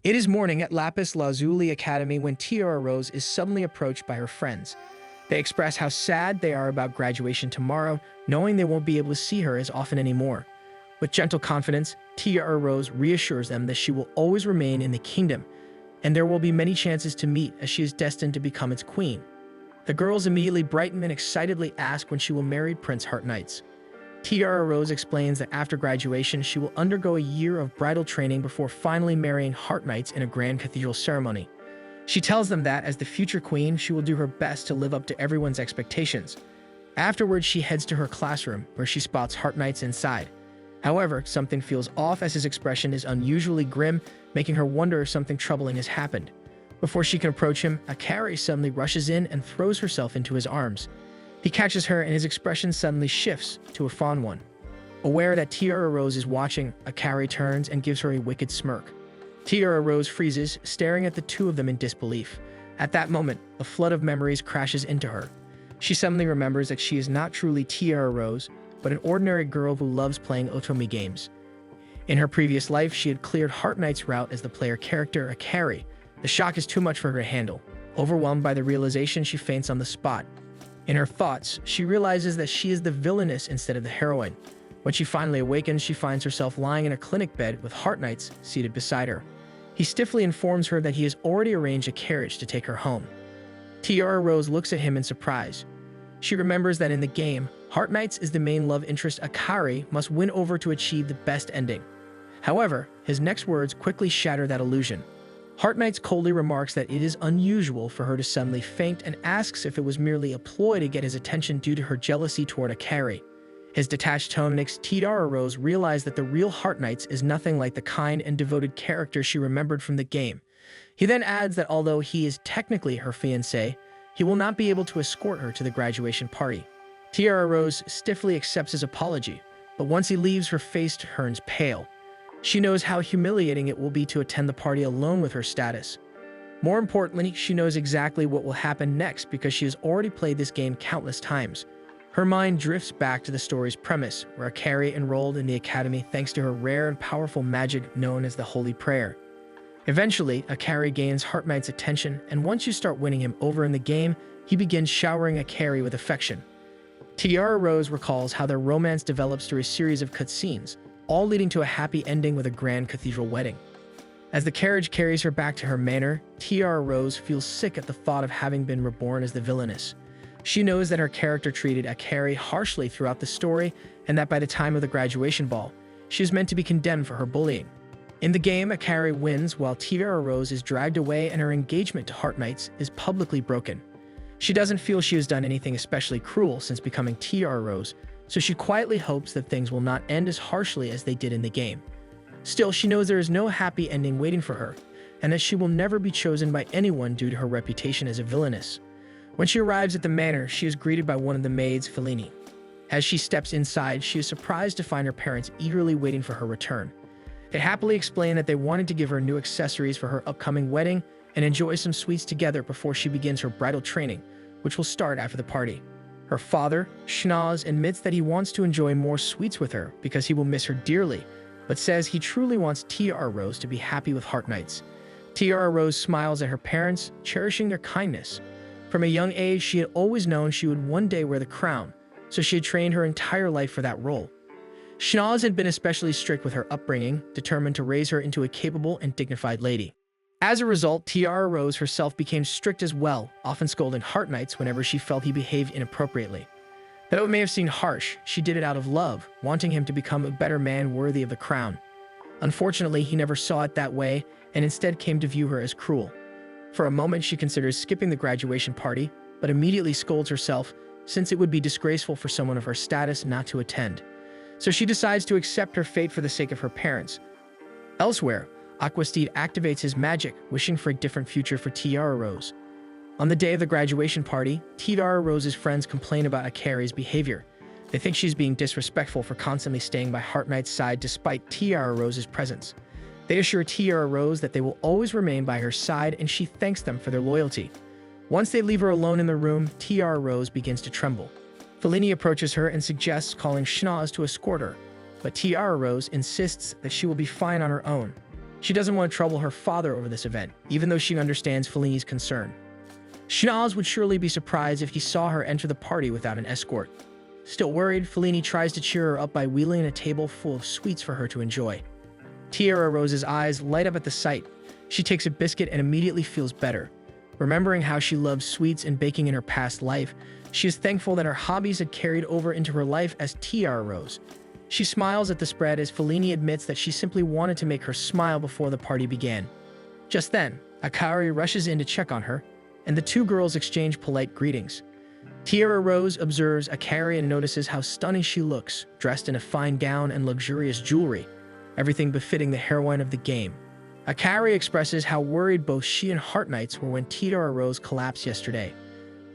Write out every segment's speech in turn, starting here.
It is morning at Lapis Lazuli Academy when Tiara Rose is suddenly approached by her friends. They express how sad they are about graduation tomorrow, knowing they won't be able to see her as often anymore. With gentle confidence, Tiara Rose reassures them that she will always remain in the kingdom, and there will be many chances to meet as she is destined to become its queen. The girls immediately brighten and excitedly ask when she will marry Prince Heart Knights. Tiara Rose explains that after graduation, she will undergo a year of bridal training before finally marrying Heart Knights in a grand cathedral ceremony. She tells them that, as the future queen, she will do her best to live up to everyone's expectations. Afterwards, she heads to her classroom, where she spots Heart Knights inside. However, something feels off as his expression is unusually grim, making her wonder if something troubling has happened. Before she can approach him, Akari suddenly rushes in and throws herself into his arms. He catches her and his expression suddenly shifts to a fond one. Aware that Tiara Rose is watching, Akari turns and gives her a wicked smirk. Tiara Rose freezes, staring at the two of them in disbelief. At that moment, a flood of memories crashes into her. She suddenly remembers that she is not truly Tiara Rose, but an ordinary girl who loves playing Otomi games. In her previous life, she had cleared Heart Knight's route as the player character Akari. The shock is too much for her to handle. Overwhelmed by the realization, she faints on the spot. In her thoughts, she realizes that she is the villainess instead of the heroine. When she finally awakens, she finds herself lying in a clinic bed with Heart Knights seated beside her. He stiffly informs her that he has already arranged a carriage to take her home. Tiara Rose looks at him in surprise. She remembers that in the game, Heart Knights is the main love interest Akari must win over to achieve the best ending. However, his next words quickly shatter that illusion. Heart Knights coldly remarks that it is unusual for her to suddenly faint and asks if it was merely a ploy to get his attention due to her jealousy toward Akari. His detached tone makes Tiara Rose realize that the real Heart Knights is nothing like the kind and devoted character she remembered from the game. He then adds that although he is technically her fiancé, he will not be able to escort her to the graduation party. Tiara Rose stiffly accepts his apology, but once he leaves, her face turns pale. She knows how humiliating it will be to attend the party alone with her status. More importantly, she knows exactly what will happen next because she has already played this game countless times. Her mind drifts back to the story's premise, where Akari enrolled in the academy thanks to her rare and powerful magic known as the Holy Prayer. Eventually, Akari gains Heart Knight's attention, and once you start winning him over in the game, he begins showering Akari with affection. Tiara Rose recalls how their romance develops through a series of cutscenes, all leading to a happy ending with a grand cathedral wedding. As the carriage carries her back to her manor, Tiara Rose feels sick at the thought of having been reborn as the villainess. She knows that her character treated Akari harshly throughout the story, and that by the time of the graduation ball, she is meant to be condemned for her bullying. In the game, Akari wins while Tiara Rose is dragged away and her engagement to Heart Knights is publicly broken. She doesn't feel she has done anything especially cruel since becoming Tiara Rose, so she quietly hopes that things will not end as harshly as they did in the game. Still, she knows there is no happy ending waiting for her, and that she will never be chosen by anyone due to her reputation as a villainess. When she arrives at the manor, she is greeted by one of the maids, Fellini. As she steps inside, she is surprised to find her parents eagerly waiting for her return. They happily explain that they wanted to give her new accessories for her upcoming wedding and enjoy some sweets together before she begins her bridal training, which will start after the party. Her father, Schnaz, admits that he wants to enjoy more sweets with her because he will miss her dearly, but says he truly wants Tiara Rose to be happy with Heart Knights. Tiara Rose smiles at her parents, cherishing their kindness. From a young age, she had always known she would one day wear the crown, so she had trained her entire life for that role. Schnaz had been especially strict with her upbringing, determined to raise her into a capable and dignified lady. As a result, Tiara Rose herself became strict as well, often scolding Heart Knights whenever she felt he behaved inappropriately. Though it may have seemed harsh, she did it out of love, wanting him to become a better man worthy of the crown. Unfortunately, he never saw it that way, and instead came to view her as cruel. For a moment, she considers skipping the graduation party, but immediately scolds herself, since it would be disgraceful for someone of her status not to attend. So she decides to accept her fate for the sake of her parents. Elsewhere, Aquastide activates his magic, wishing for a different future for Tiara Rose. On the day of the graduation party, Tiara Rose's friends complain about Akari's behavior. They think she's being disrespectful for constantly staying by Heart Knight's side despite Tiara Rose's presence. They assure Tiara Rose that they will always remain by her side, and she thanks them for their loyalty. Once they leave her alone in the room, Tiara Rose begins to tremble. Fellini approaches her and suggests calling Schnaz to escort her, but Tiara Rose insists that she will be fine on her own. She doesn't want to trouble her father over this event, even though she understands Fellini's concern. Schnoz would surely be surprised if he saw her enter the party without an escort. Still worried, Fellini tries to cheer her up by wheeling a table full of sweets for her to enjoy. Tiara Rose's eyes light up at the sight. She takes a biscuit and immediately feels better. Remembering how she loved sweets and baking in her past life, she is thankful that her hobbies had carried over into her life as Tiara Rose. She smiles at the spread as Fellini admits that she simply wanted to make her smile before the party began. Just then, Akari rushes in to check on her, and the two girls exchange polite greetings. Tiara Rose observes Akari and notices how stunning she looks, dressed in a fine gown and luxurious jewelry, everything befitting the heroine of the game. Akari expresses how worried both she and Heart Knights were when Tiara Rose collapsed yesterday.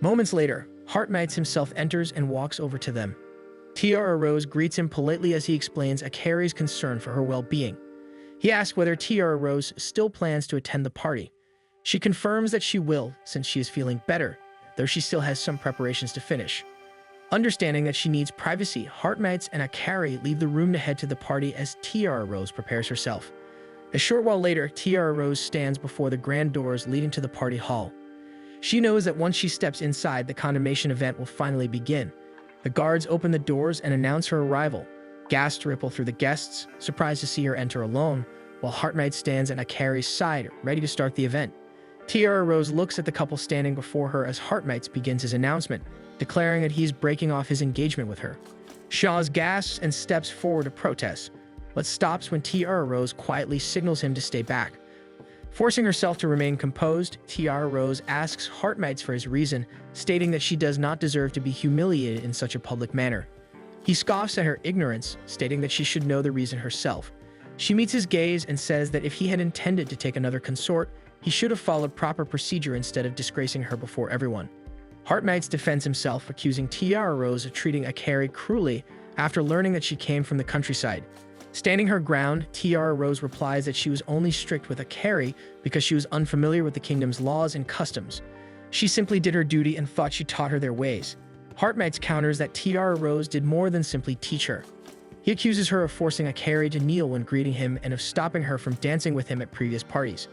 Moments later, Heart Knights himself enters and walks over to them. Tiara Rose greets him politely as he explains Akari's concern for her well-being. He asks whether Tiara Rose still plans to attend the party. She confirms that she will, since she is feeling better, though she still has some preparations to finish. Understanding that she needs privacy, Heart Knights and Akari leave the room to head to the party as Tiara Rose prepares herself. A short while later, Tiara Rose stands before the grand doors leading to the party hall. She knows that once she steps inside, the condemnation event will finally begin. The guards open the doors and announce her arrival. Gasps ripple through the guests, surprised to see her enter alone, while Heart Knight stands at Akari's side, ready to start the event. Tiara Rose looks at the couple standing before her as Heart Knights begins his announcement, declaring that he's breaking off his engagement with her. Shaw's gasps and steps forward to protest, but stops when Tiara Rose quietly signals him to stay back. Forcing herself to remain composed, Tiara Rose asks Heart Knights for his reason, stating that she does not deserve to be humiliated in such a public manner. He scoffs at her ignorance, stating that she should know the reason herself. She meets his gaze and says that if he had intended to take another consort, he should have followed proper procedure instead of disgracing her before everyone. Heart Knights defends himself, accusing Tiara Rose of treating Akari cruelly after learning that she came from the countryside. Standing her ground, Tiara Rose replies that she was only strict with Akari because she was unfamiliar with the kingdom's laws and customs. She simply did her duty and thought she taught her their ways. Heart Knights counters that Tiara Rose did more than simply teach her. He accuses her of forcing Akari to kneel when greeting him and of stopping her from dancing with him at previous parties.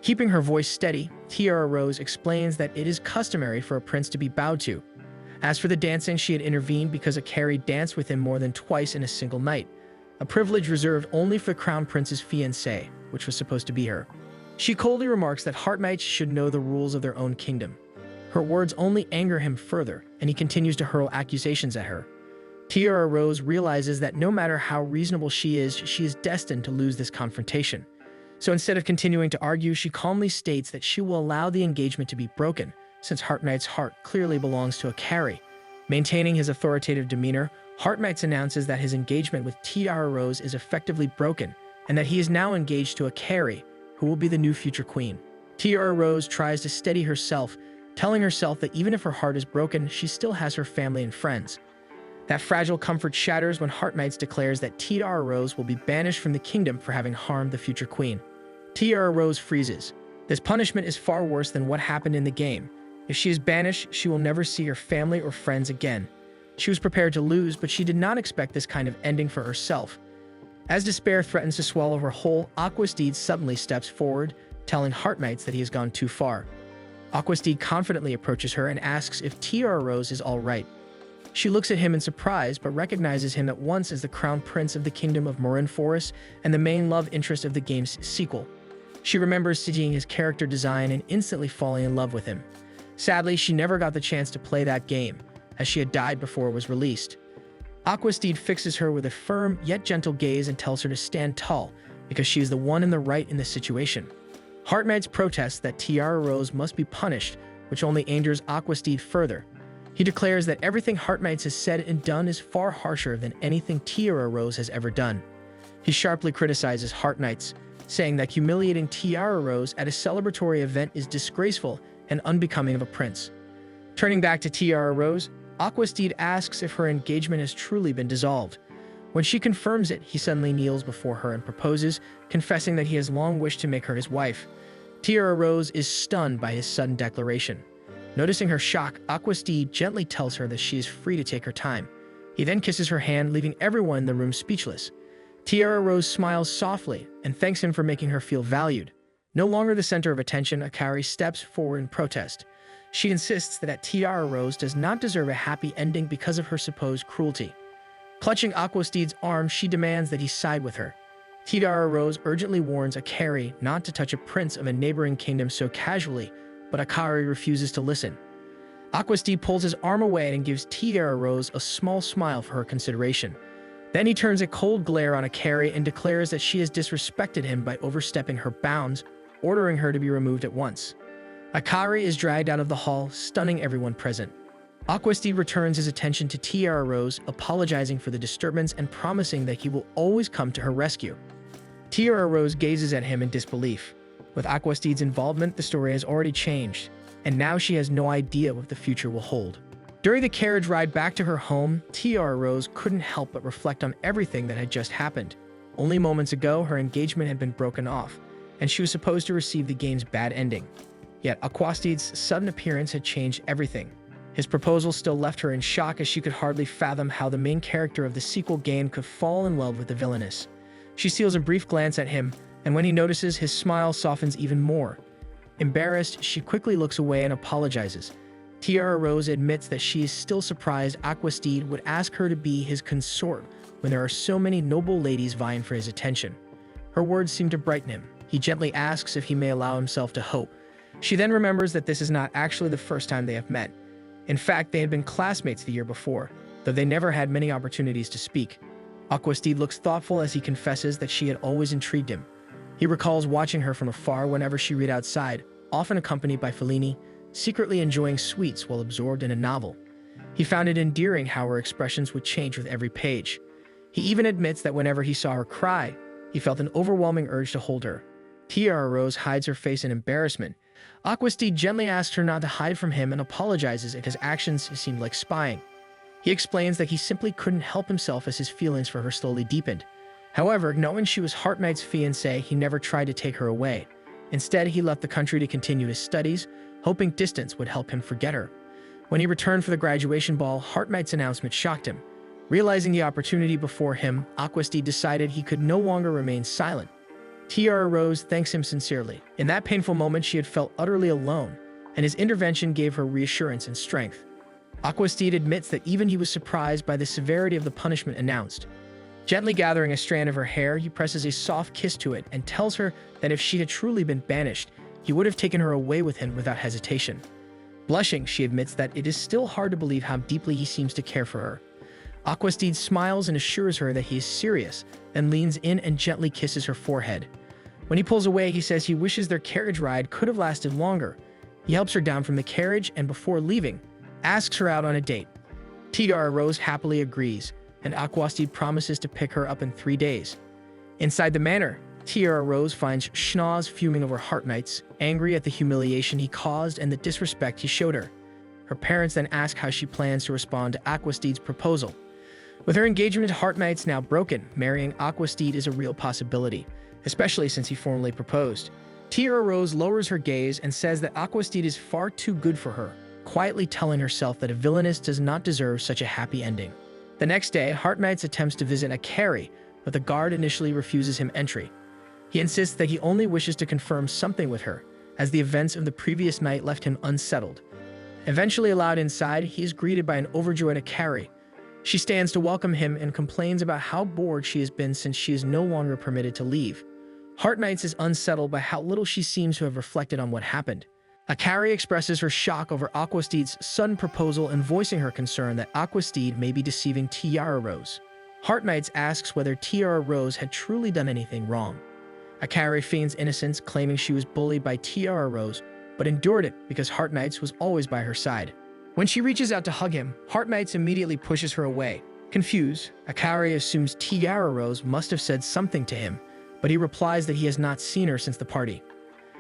Keeping her voice steady, Tiara Rose explains that it is customary for a prince to be bowed to. As for the dancing, she had intervened because Akari danced with him more than twice in a single night, a privilege reserved only for the crown prince's fiancé, which was supposed to be her. She coldly remarks that Heart Knights should know the rules of their own kingdom. Her words only anger him further, and he continues to hurl accusations at her. Tiara Rose realizes that no matter how reasonable she is destined to lose this confrontation. So instead of continuing to argue, she calmly states that she will allow the engagement to be broken, since Heart Knight's heart clearly belongs to Akari. Maintaining his authoritative demeanor, Heart Knights announces that his engagement with Tiara Rose is effectively broken, and that he is now engaged to Akari, who will be the new future queen. Tiara Rose tries to steady herself, telling herself that even if her heart is broken, she still has her family and friends. That fragile comfort shatters when Heart Knights declares that Tiara Rose will be banished from the kingdom for having harmed the future queen. Tiara Rose freezes. This punishment is far worse than what happened in the game. If she is banished, she will never see her family or friends again. She was prepared to lose, but she did not expect this kind of ending for herself. As despair threatens to swallow her whole, Aquasteed suddenly steps forward, telling Heart Knights that he has gone too far. Aquasteed confidently approaches her and asks if Tiara Rose is all right. She looks at him in surprise, but recognizes him at once as the crown prince of the kingdom of Marin Forest and the main love interest of the game's sequel. She remembers seeing his character design and instantly falling in love with him. Sadly, she never got the chance to play that game, as she had died before it was released. Aquasteed fixes her with a firm yet gentle gaze and tells her to stand tall, because she is the one in the right in this situation. Heart Knights protests that Tiara Rose must be punished, which only angers Aquasteed further. He declares that everything Heart Knights has said and done is far harsher than anything Tiara Rose has ever done. He sharply criticizes Heart Knights, saying that humiliating Tiara Rose at a celebratory event is disgraceful and unbecoming of a prince. Turning back to Tiara Rose, Aquasteed asks if her engagement has truly been dissolved. When she confirms it, he suddenly kneels before her and proposes, confessing that he has long wished to make her his wife. Tiara Rose is stunned by his sudden declaration. Noticing her shock, Aquasteed gently tells her that she is free to take her time. He then kisses her hand, leaving everyone in the room speechless. Tiara Rose smiles softly and thanks him for making her feel valued. No longer the center of attention, Akari steps forward in protest. She insists that Tiara Rose does not deserve a happy ending because of her supposed cruelty. Clutching Aquasteed's arm, she demands that he side with her. Tiara Rose urgently warns Akari not to touch a prince of a neighboring kingdom so casually, but Akari refuses to listen. Aquasteed pulls his arm away and gives Tiara Rose a small smile for her consideration. Then he turns a cold glare on Akari and declares that she has disrespected him by overstepping her bounds, ordering her to be removed at once. Akari is dragged out of the hall, stunning everyone present. Aquasteed returns his attention to Tiara Rose, apologizing for the disturbance and promising that he will always come to her rescue. Tiara Rose gazes at him in disbelief. With Aquasteed's involvement, the story has already changed, and now she has no idea what the future will hold. During the carriage ride back to her home, Tiara Rose couldn't help but reflect on everything that had just happened. Only moments ago, her engagement had been broken off, and she was supposed to receive the game's bad ending. Yet Aquasteed's sudden appearance had changed everything. His proposal still left her in shock, as she could hardly fathom how the main character of the sequel game could fall in love with the villainess. She steals a brief glance at him, and when he notices, his smile softens even more. Embarrassed, she quickly looks away and apologizes. Tiara Rose admits that she is still surprised Aquasteed would ask her to be his consort when there are so many noble ladies vying for his attention. Her words seem to brighten him. He gently asks if he may allow himself to hope. She then remembers that this is not actually the first time they have met. In fact, they had been classmates the year before, though they never had many opportunities to speak. Aquasteed looks thoughtful as he confesses that she had always intrigued him. He recalls watching her from afar whenever she read outside, often accompanied by Fellini, secretly enjoying sweets while absorbed in a novel. He found it endearing how her expressions would change with every page. He even admits that whenever he saw her cry, he felt an overwhelming urge to hold her. Tiara Rose hides her face in embarrassment. Aquasteed gently asks her not to hide from him and apologizes if his actions seemed like spying. He explains that he simply couldn't help himself as his feelings for her slowly deepened. However, knowing she was Heart Knight's fiancé, he never tried to take her away. Instead, he left the country to continue his studies, hoping distance would help him forget her. When he returned for the graduation ball, Heart Knight's announcement shocked him. Realizing the opportunity before him, Aquasteed decided he could no longer remain silent. Tiara Rose thanks him sincerely. In that painful moment, she had felt utterly alone, and his intervention gave her reassurance and strength. Aquasteed admits that even he was surprised by the severity of the punishment announced. Gently gathering a strand of her hair, he presses a soft kiss to it and tells her that if she had truly been banished, he would have taken her away with him without hesitation. Blushing, she admits that it is still hard to believe how deeply he seems to care for her. Aquasteed smiles and assures her that he is serious, then leans in and gently kisses her forehead. When he pulls away, he says he wishes their carriage ride could have lasted longer. He helps her down from the carriage and before leaving, asks her out on a date. Tiara Rose happily agrees, and Aquasteed promises to pick her up in 3 days. Inside the manor, Tiara Rose finds Schnoz fuming over Heart Knights, angry at the humiliation he caused and the disrespect he showed her. Her parents then ask how she plans to respond to Aquasteed's proposal. With her engagement to Heart Knights now broken, marrying Aquasteed is a real possibility, especially since he formally proposed. Tiara Rose lowers her gaze and says that Aquasteed is far too good for her, quietly telling herself that a villainess does not deserve such a happy ending. The next day, Heart Knights attempts to visit Akari, but the guard initially refuses him entry. He insists that he only wishes to confirm something with her, as the events of the previous night left him unsettled. Eventually allowed inside, he is greeted by an overjoyed Akari. She stands to welcome him and complains about how bored she has been since she is no longer permitted to leave. Heart Knights is unsettled by how little she seems to have reflected on what happened. Akari expresses her shock over Aquasteed's sudden proposal and voicing her concern that Aquasteed may be deceiving Tiara Rose. Heart Knights asks whether Tiara Rose had truly done anything wrong. Akari feigns innocence, claiming she was bullied by Tiara Rose, but endured it because Heart Knights was always by her side. When she reaches out to hug him, Heart Knights immediately pushes her away. Confused, Akari assumes Tiara Rose must have said something to him, but he replies that he has not seen her since the party.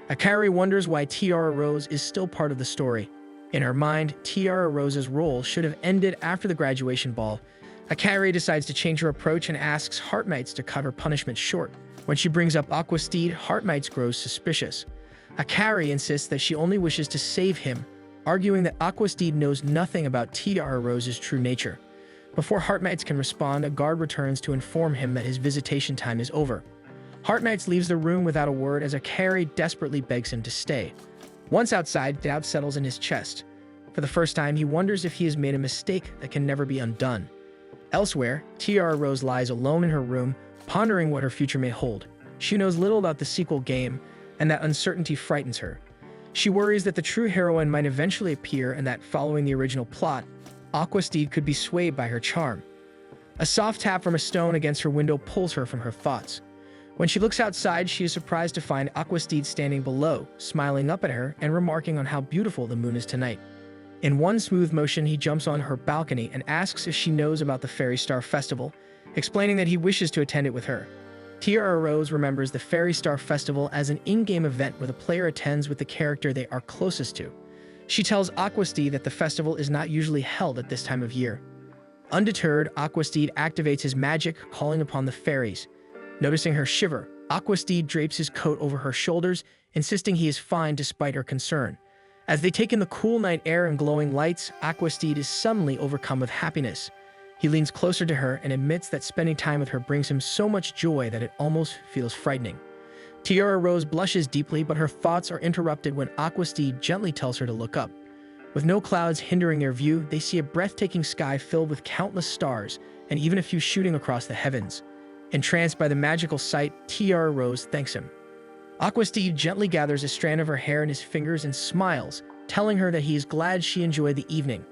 Akari wonders why Tiara Rose is still part of the story. In her mind, Tiara Rose's role should have ended after the graduation ball. Akari decides to change her approach and asks Heart Knights to cut her punishment short. When she brings up Aquasteed, Heart Knights grows suspicious. Akari insists that she only wishes to save him, arguing that Aquasteed knows nothing about Tiara Rose's true nature. Before Heartmites can respond, a guard returns to inform him that his visitation time is over. Heartmites leaves the room without a word as Akari desperately begs him to stay. Once outside, doubt settles in his chest. For the first time, he wonders if he has made a mistake that can never be undone. Elsewhere, Tiara Rose lies alone in her room, pondering what her future may hold. She knows little about the sequel game, and that uncertainty frightens her. She worries that the true heroine might eventually appear and that, following the original plot, Aquasteed could be swayed by her charm. A soft tap from a stone against her window pulls her from her thoughts. When she looks outside, she is surprised to find Aquasteed standing below, smiling up at her and remarking on how beautiful the moon is tonight. In one smooth motion, he jumps on her balcony and asks if she knows about the Fairy Star Festival, explaining that he wishes to attend it with her. Tiara Rose remembers the Fairy Star Festival as an in-game event where the player attends with the character they are closest to. She tells Aquasteed that the festival is not usually held at this time of year. Undeterred, Aquasteed activates his magic, calling upon the fairies. Noticing her shiver, Aquasteed drapes his coat over her shoulders, insisting he is fine despite her concern. As they take in the cool night air and glowing lights, Aquasteed is suddenly overcome with happiness. He leans closer to her and admits that spending time with her brings him so much joy that it almost feels frightening. Tiara Rose blushes deeply, but her thoughts are interrupted when Aquasteed gently tells her to look up. With no clouds hindering their view, they see a breathtaking sky filled with countless stars, and even a few shooting across the heavens. Entranced by the magical sight, Tiara Rose thanks him. Aquasteed gently gathers a strand of her hair in his fingers and smiles, telling her that he is glad she enjoyed the evening.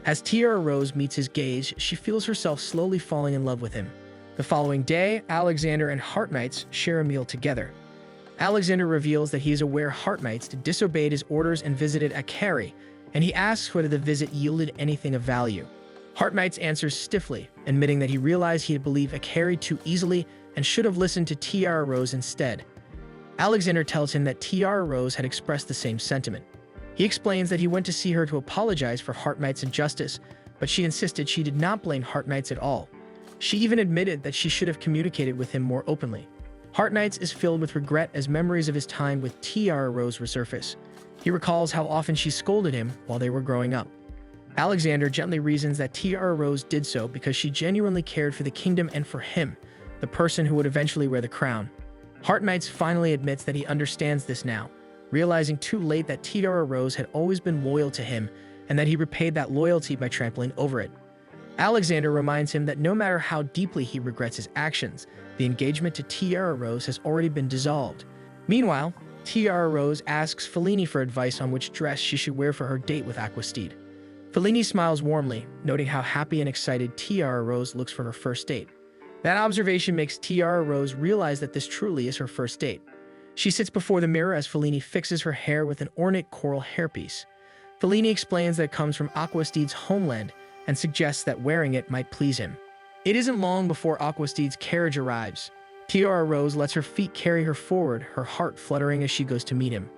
As Tiara Rose meets his gaze, she feels herself slowly falling in love with him. The following day, Alexander and Heartmites share a meal together. Alexander reveals that he is aware Heartmites disobeyed his orders and visited Akari, and he asks whether the visit yielded anything of value. Heartmites answers stiffly, admitting that he realized he had believed Akari too easily and should have listened to Tiara Rose instead. Alexander tells him that Tiara Rose had expressed the same sentiment. He explains that he went to see her to apologize for Heartmites' injustice, but she insisted she did not blame Heartmites at all. She even admitted that she should have communicated with him more openly. Heartmites is filled with regret as memories of his time with Tiara Rose resurface. He recalls how often she scolded him while they were growing up. Alexander gently reasons that Tiara Rose did so because she genuinely cared for the kingdom and for him, the person who would eventually wear the crown. Heartmites finally admits that he understands this now, realizing too late that Tiara Rose had always been loyal to him and that he repaid that loyalty by trampling over it. Alexander reminds him that no matter how deeply he regrets his actions, the engagement to Tiara Rose has already been dissolved. Meanwhile, Tiara Rose asks Fellini for advice on which dress she should wear for her date with Aquasteed. Fellini smiles warmly, noting how happy and excited Tiara Rose looks for her first date. That observation makes Tiara Rose realize that this truly is her first date. She sits before the mirror as Fellini fixes her hair with an ornate coral hairpiece. Fellini explains that it comes from Aquasteed's homeland and suggests that wearing it might please him. It isn't long before Aquasteed's carriage arrives. Tiara Rose lets her feet carry her forward, her heart fluttering as she goes to meet him.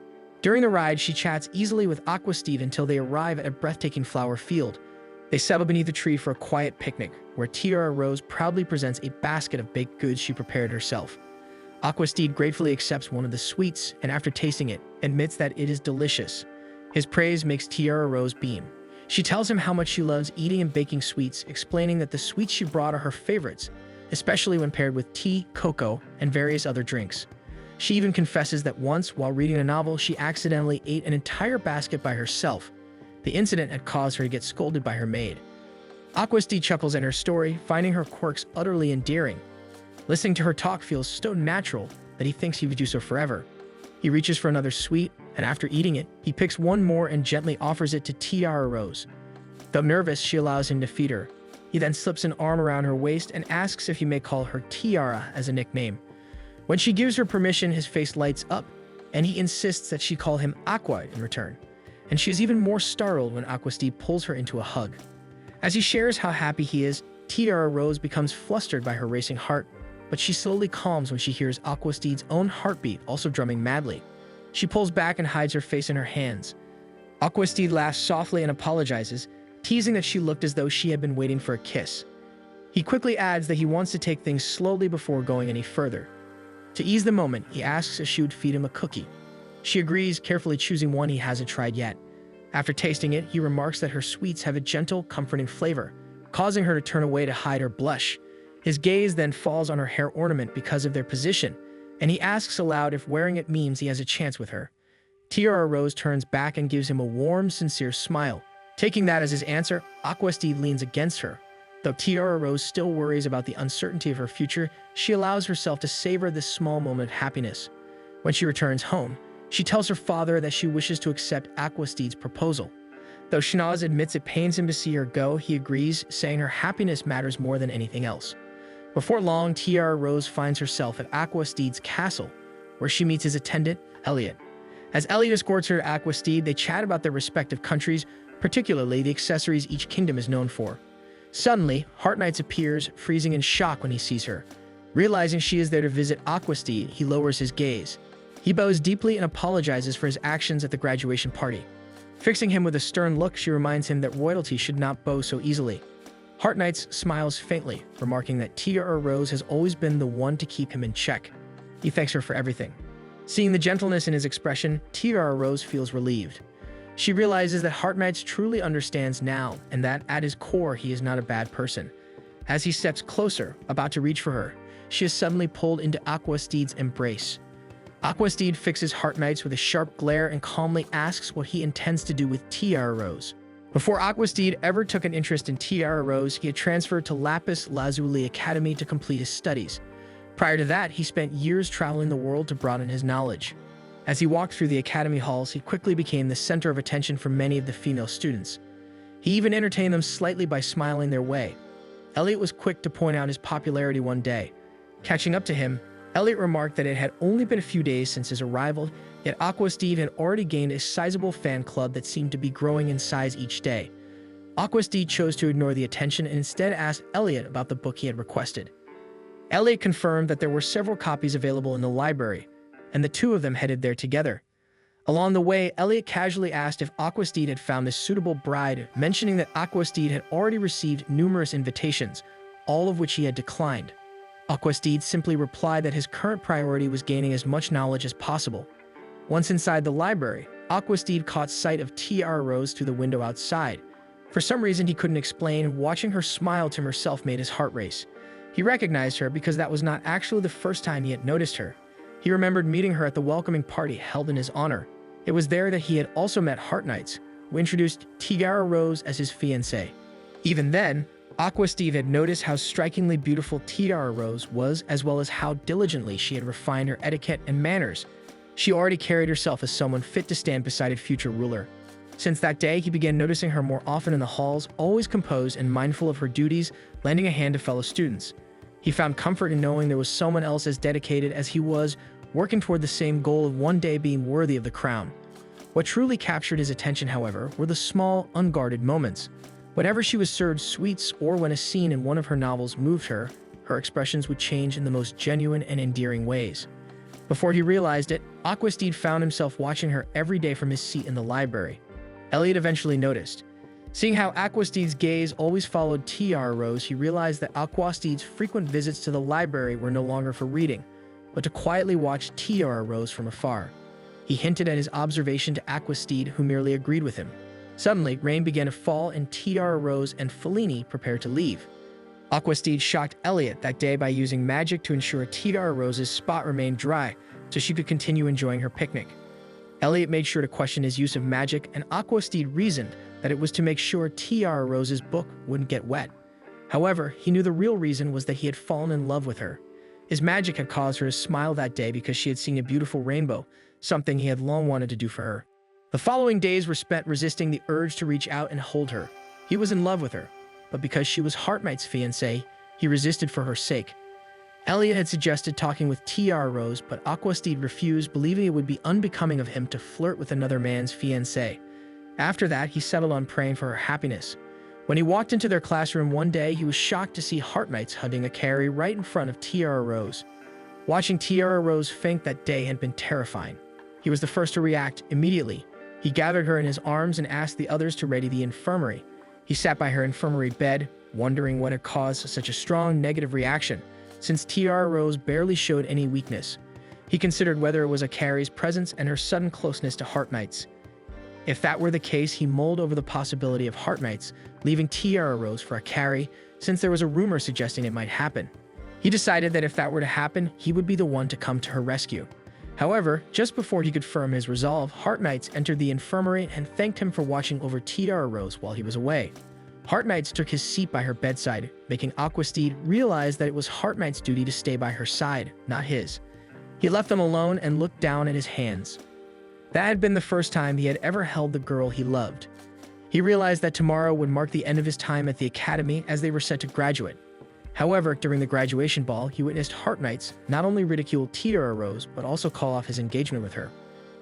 During the ride, she chats easily with Aquasteed until they arrive at a breathtaking flower field. They settle beneath a tree for a quiet picnic, where Tiara Rose proudly presents a basket of baked goods she prepared herself. Aquasteed gratefully accepts one of the sweets and, after tasting it, admits that it is delicious. His praise makes Tiara Rose beam. She tells him how much she loves eating and baking sweets, explaining that the sweets she brought are her favorites, especially when paired with tea, cocoa, and various other drinks. She even confesses that once, while reading a novel, she accidentally ate an entire basket by herself. The incident had caused her to get scolded by her maid. Aquasteed chuckles at her story, finding her quirks utterly endearing. Listening to her talk feels so natural that he thinks he would do so forever. He reaches for another sweet, and after eating it, he picks one more and gently offers it to Tiara Rose. Though nervous, she allows him to feed her. He then slips an arm around her waist and asks if he may call her Tiara as a nickname. When she gives her permission, his face lights up, and he insists that she call him Aqua in return. And she is even more startled when Aquasteed pulls her into a hug. As he shares how happy he is, Tiara Rose becomes flustered by her racing heart, but she slowly calms when she hears Aquasteed's own heartbeat also drumming madly. She pulls back and hides her face in her hands. Aquasteed laughs softly and apologizes, teasing that she looked as though she had been waiting for a kiss. He quickly adds that he wants to take things slowly before going any further. To ease the moment, he asks if she would feed him a cookie. She agrees, carefully choosing one he hasn't tried yet. After tasting it, he remarks that her sweets have a gentle, comforting flavor. causing her to turn away to hide her blush. His gaze then falls on her hair ornament because of their position, and he asks aloud if wearing it means he has a chance with her. Tiara Rose turns back and gives him a warm, sincere smile. Taking that as his answer, Aquastide leans against her. Though Tiara Rose still worries about the uncertainty of her future, she allows herself to savor this small moment of happiness. When she returns home, she tells her father that she wishes to accept Aquastide's proposal. Though Shanaz admits it pains him to see her go, he agrees, saying her happiness matters more than anything else. Before long, Tiara Rose finds herself at Aquastide's castle, where she meets his attendant, Elliot. As Elliot escorts her to Aquastide, they chat about their respective countries, particularly the accessories each kingdom is known for. Suddenly, Heart Knights appears, freezing in shock when he sees her. Realizing she is there to visit Aquastide, he lowers his gaze. He bows deeply and apologizes for his actions at the graduation party. Fixing him with a stern look, she reminds him that royalty should not bow so easily. Heart Knights smiles faintly, remarking that Tiara Rose has always been the one to keep him in check. He thanks her for everything. Seeing the gentleness in his expression, Tiara Rose feels relieved. She realizes that Heart Knights truly understands now, and that at his core he is not a bad person. As he steps closer, about to reach for her, she is suddenly pulled into Aquastide's embrace. Aquastide fixes Heart Knights with a sharp glare and calmly asks what he intends to do with Tiara Rose. Before Aquastide ever took an interest in Tiara Rose, he had transferred to Lapis Lazuli Academy to complete his studies. Prior to that, he spent years traveling the world to broaden his knowledge. As he walked through the academy halls, he quickly became the center of attention for many of the female students. He even entertained them slightly by smiling their way. Elliot was quick to point out his popularity one day. Catching up to him, Elliot remarked that it had only been a few days since his arrival, yet Aquastide had already gained a sizable fan club that seemed to be growing in size each day. Aquastide chose to ignore the attention and instead asked Elliot about the book he had requested. Elliot confirmed that there were several copies available in the library, and the two of them headed there together. Along the way, Elliot casually asked if Aquastide had found a suitable bride, mentioning that Aquastide had already received numerous invitations, all of which he had declined. Aquastide simply replied that his current priority was gaining as much knowledge as possible. Once inside the library, Aquastide caught sight of Tiara Rose through the window outside. For some reason he couldn't explain, watching her smile to herself made his heart race. He recognized her because that was not actually the first time he had noticed her. He remembered meeting her at the welcoming party held in his honor. It was there that he had also met Heart Knights, who introduced Tiara Rose as his fiancé. Even then, Aquastide had noticed how strikingly beautiful Tiara Rose was, as well as how diligently she had refined her etiquette and manners. She already carried herself as someone fit to stand beside a future ruler. Since that day, he began noticing her more often in the halls, always composed and mindful of her duties, lending a hand to fellow students. He found comfort in knowing there was someone else as dedicated as he was, working toward the same goal of one day being worthy of the crown. What truly captured his attention, however, were the small, unguarded moments. Whenever she was served sweets or when a scene in one of her novels moved her, her expressions would change in the most genuine and endearing ways. Before he realized it, Aquastide found himself watching her every day from his seat in the library. Elliot eventually noticed. Seeing how Aquastide's gaze always followed Tiara Rose, he realized that Aquastide's frequent visits to the library were no longer for reading, but to quietly watch Tiara Rose from afar. He hinted at his observation to Aquastide, who merely agreed with him. Suddenly, rain began to fall and Tiara Rose and Fellini prepared to leave. Aquastide shocked Elliot that day by using magic to ensure Tiara Rose's spot remained dry so she could continue enjoying her picnic. Elliot made sure to question his use of magic, and Aquastide reasoned that it was to make sure Tiara Rose's book wouldn't get wet. However, he knew the real reason was that he had fallen in love with her. His magic had caused her to smile that day because she had seen a beautiful rainbow, something he had long wanted to do for her. The following days were spent resisting the urge to reach out and hold her. He was in love with her, but because she was Heart Knight's fiancé, he resisted for her sake. Elliot had suggested talking with Tiara Rose, but Aquastide refused, believing it would be unbecoming of him to flirt with another man's fiancé. After that, he settled on praying for her happiness. When he walked into their classroom one day, he was shocked to see Heart Knights hugging a carry right in front of Tiara Rose. Watching Tiara Rose faint that day had been terrifying. He was the first to react immediately. He gathered her in his arms and asked the others to ready the infirmary. He sat by her infirmary bed, wondering what had caused such a strong negative reaction, since Tiara Rose barely showed any weakness. He considered whether it was a Carrie's presence and her sudden closeness to Heart Knights. If that were the case, he mulled over the possibility of Heart Knights leaving Tiara Rose for a carry, since there was a rumor suggesting it might happen. He decided that if that were to happen, he would be the one to come to her rescue. However, just before he could firm his resolve, Heart Knights entered the infirmary and thanked him for watching over Tiara Rose while he was away. Heart Knights took his seat by her bedside, making Aquasteed realize that it was Heart Knight's duty to stay by her side, not his. He left them alone and looked down at his hands. That had been the first time he had ever held the girl he loved. He realized that tomorrow would mark the end of his time at the academy as they were set to graduate. However, during the graduation ball, he witnessed Heart Knights not only ridicule Tiara Rose, but also call off his engagement with her.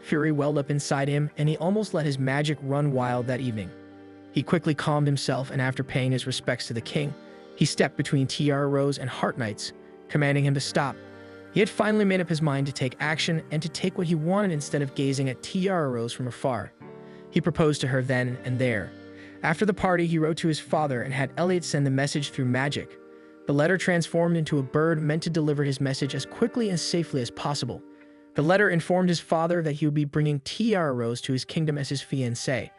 Fury welled up inside him, and he almost let his magic run wild that evening. He quickly calmed himself, and after paying his respects to the king, he stepped between Tiara Rose and Heart Knights, commanding him to stop. He had finally made up his mind to take action and to take what he wanted instead of gazing at Tiara Rose from afar. He proposed to her then and there. After the party, he wrote to his father and had Elliot send the message through magic. The letter transformed into a bird meant to deliver his message as quickly and safely as possible. The letter informed his father that he would be bringing Tiara Rose to his kingdom as his fiancé.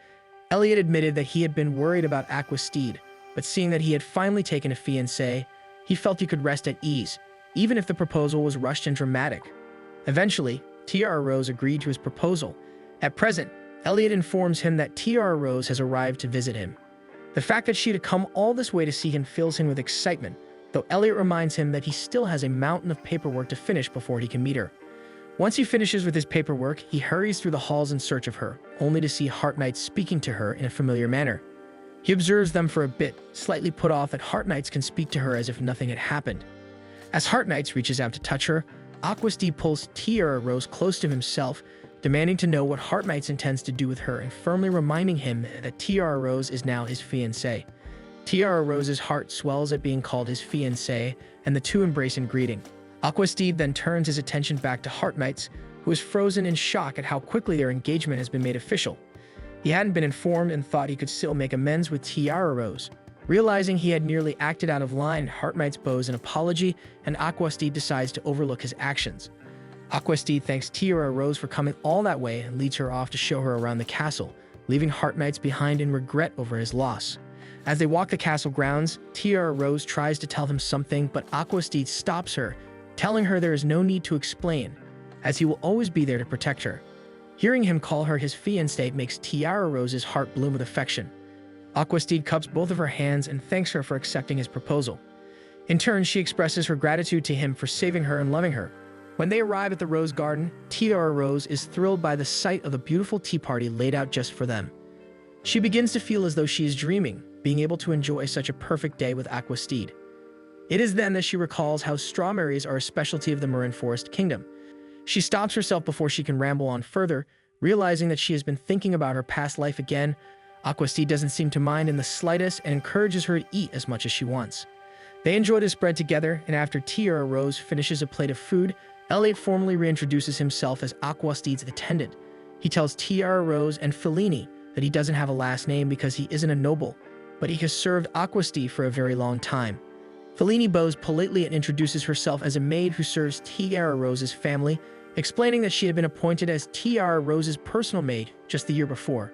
Elliot admitted that he had been worried about Aquasteed, but seeing that he had finally taken a fiancé, he felt he could rest at ease, even if the proposal was rushed and dramatic. Eventually, Tiara Rose agreed to his proposal. At present, Elliot informs him that Tiara Rose has arrived to visit him. The fact that she had come all this way to see him fills him with excitement, though Elliot reminds him that he still has a mountain of paperwork to finish before he can meet her. Once he finishes with his paperwork, he hurries through the halls in search of her, only to see Heart Knights speaking to her in a familiar manner. He observes them for a bit, slightly put off that Heart Knights can speak to her as if nothing had happened. As Heart Knights reaches out to touch her, Aquasteed pulls Tiara Rose close to himself, demanding to know what Heart Knights intends to do with her and firmly reminding him that Tiara Rose is now his fiancée. Tiara Rose's heart swells at being called his fiancée, and the two embrace in greeting. Aquasteed then turns his attention back to Heart Knights, who is frozen in shock at how quickly their engagement has been made official. He hadn't been informed and thought he could still make amends with Tiara Rose. Realizing he had nearly acted out of line, Heart Knights bows an apology, and Aquasteed decides to overlook his actions. Aquasteed thanks Tiara Rose for coming all that way and leads her off to show her around the castle, leaving Heart Knights behind in regret over his loss. As they walk the castle grounds, Tiara Rose tries to tell him something, but Aquasteed stops her, telling her there is no need to explain, as he will always be there to protect her. Hearing him call her his fiancée makes Tiara Rose's heart bloom with affection. Aquasteed cups both of her hands and thanks her for accepting his proposal. In turn, she expresses her gratitude to him for saving her and loving her. When they arrive at the Rose Garden, Tiara Rose is thrilled by the sight of the beautiful tea party laid out just for them. She begins to feel as though she is dreaming, being able to enjoy such a perfect day with Aquasteed. It is then that she recalls how strawberries are a specialty of the Marin Forest Kingdom. She stops herself before she can ramble on further, realizing that she has been thinking about her past life again. Aquasteed doesn't seem to mind in the slightest and encourages her to eat as much as she wants. They enjoy the spread together, and after Tiara Rose finishes a plate of food, Elliot formally reintroduces himself as Aquasteed's attendant. He tells Tiara Rose and Fellini that he doesn't have a last name because he isn't a noble, but he has served Aquasteed for a very long time. Fellini bows politely and introduces herself as a maid who serves Tiara Rose's family, explaining that she had been appointed as Tiara Rose's personal maid just the year before.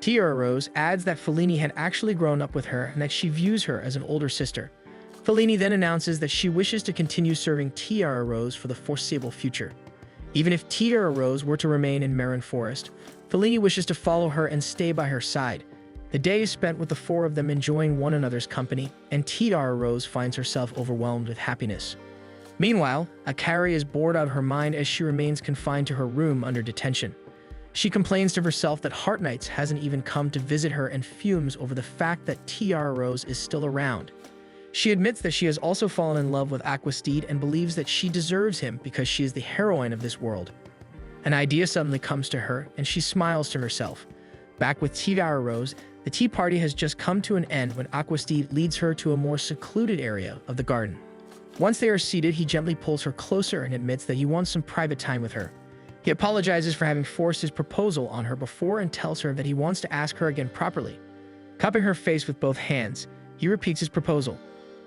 Tiara Rose adds that Fellini had actually grown up with her and that she views her as an older sister. Fellini then announces that she wishes to continue serving Tiara Rose for the foreseeable future. Even if Tiara Rose were to remain in Marin Forest, Fellini wishes to follow her and stay by her side. The day is spent with the four of them enjoying one another's company, and Tiara Rose finds herself overwhelmed with happiness. Meanwhile, Akari is bored out of her mind as she remains confined to her room under detention. She complains to herself that Heart Knights hasn't even come to visit her and fumes over the fact that Tiara Rose is still around. She admits that she has also fallen in love with Aquasteed and believes that she deserves him because she is the heroine of this world. An idea suddenly comes to her, and she smiles to herself. Back with Tiara Rose, the tea party has just come to an end when Aquasteed leads her to a more secluded area of the garden. Once they are seated, he gently pulls her closer and admits that he wants some private time with her. He apologizes for having forced his proposal on her before and tells her that he wants to ask her again properly. Cupping her face with both hands, he repeats his proposal.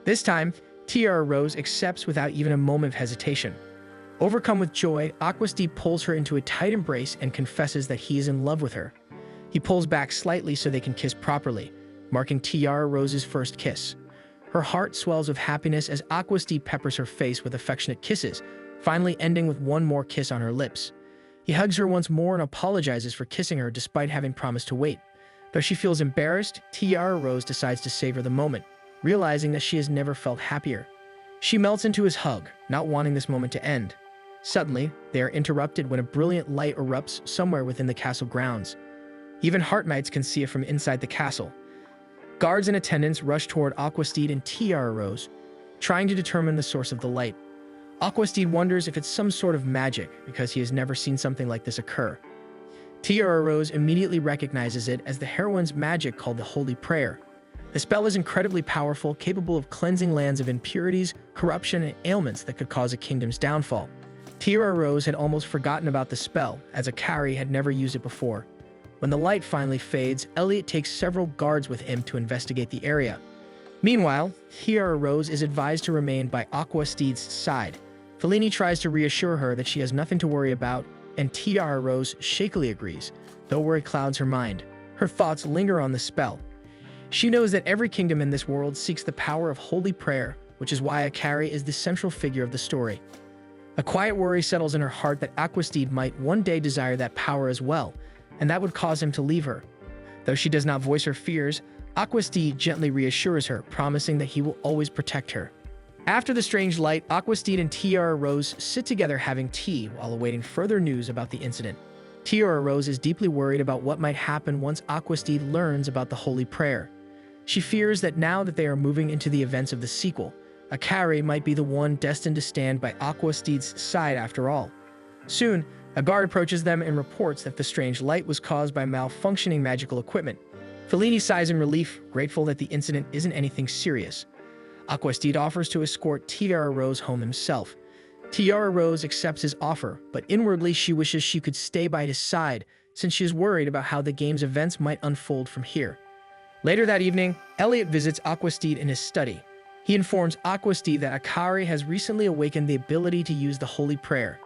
This time, Tiara Rose accepts without even a moment of hesitation. Overcome with joy, Aquasteed pulls her into a tight embrace and confesses that he is in love with her. He pulls back slightly so they can kiss properly, marking Tiara Rose's first kiss. Her heart swells with happiness as Aquastea peppers her face with affectionate kisses, finally ending with one more kiss on her lips. He hugs her once more and apologizes for kissing her despite having promised to wait. Though she feels embarrassed, Tiara Rose decides to savor the moment, realizing that she has never felt happier. She melts into his hug, not wanting this moment to end. Suddenly, they are interrupted when a brilliant light erupts somewhere within the castle grounds. Even Heart Knights can see it from inside the castle. Guards and attendants rush toward Aquastea and Tiara Rose, trying to determine the source of the light. Aquastea wonders if it's some sort of magic because he has never seen something like this occur. Tiara Rose immediately recognizes it as the heroine's magic called the Holy Prayer. The spell is incredibly powerful, capable of cleansing lands of impurities, corruption, and ailments that could cause a kingdom's downfall. Tiara Rose had almost forgotten about the spell, as Akari had never used it before. When the light finally fades, Elliot takes several guards with him to investigate the area. Meanwhile, Tiara Rose is advised to remain by Aquastea's side. Fellini tries to reassure her that she has nothing to worry about, and Tiara Rose shakily agrees, though worry clouds her mind. Her thoughts linger on the spell. She knows that every kingdom in this world seeks the power of holy prayer, which is why Akari is the central figure of the story. A quiet worry settles in her heart that Aquastea might one day desire that power as well, and that would cause him to leave her. Though she does not voice her fears, Aquastea gently reassures her, promising that he will always protect her. After the strange light, Aquastea and Tiara Rose sit together having tea while awaiting further news about the incident. Tiara Rose is deeply worried about what might happen once Aquastea learns about the Holy Prayer. She fears that now that they are moving into the events of the sequel, Akari might be the one destined to stand by Aquastea's side after all. Soon, a guard approaches them and reports that the strange light was caused by malfunctioning magical equipment. Fellini sighs in relief, grateful that the incident isn't anything serious. Aquastea offers to escort Tiara Rose home himself. Tiara Rose accepts his offer, but inwardly she wishes she could stay by his side, since she is worried about how the game's events might unfold from here. Later that evening, Elliot visits Aquastea in his study. He informs Aquastea that Akari has recently awakened the ability to use the Holy Prayer.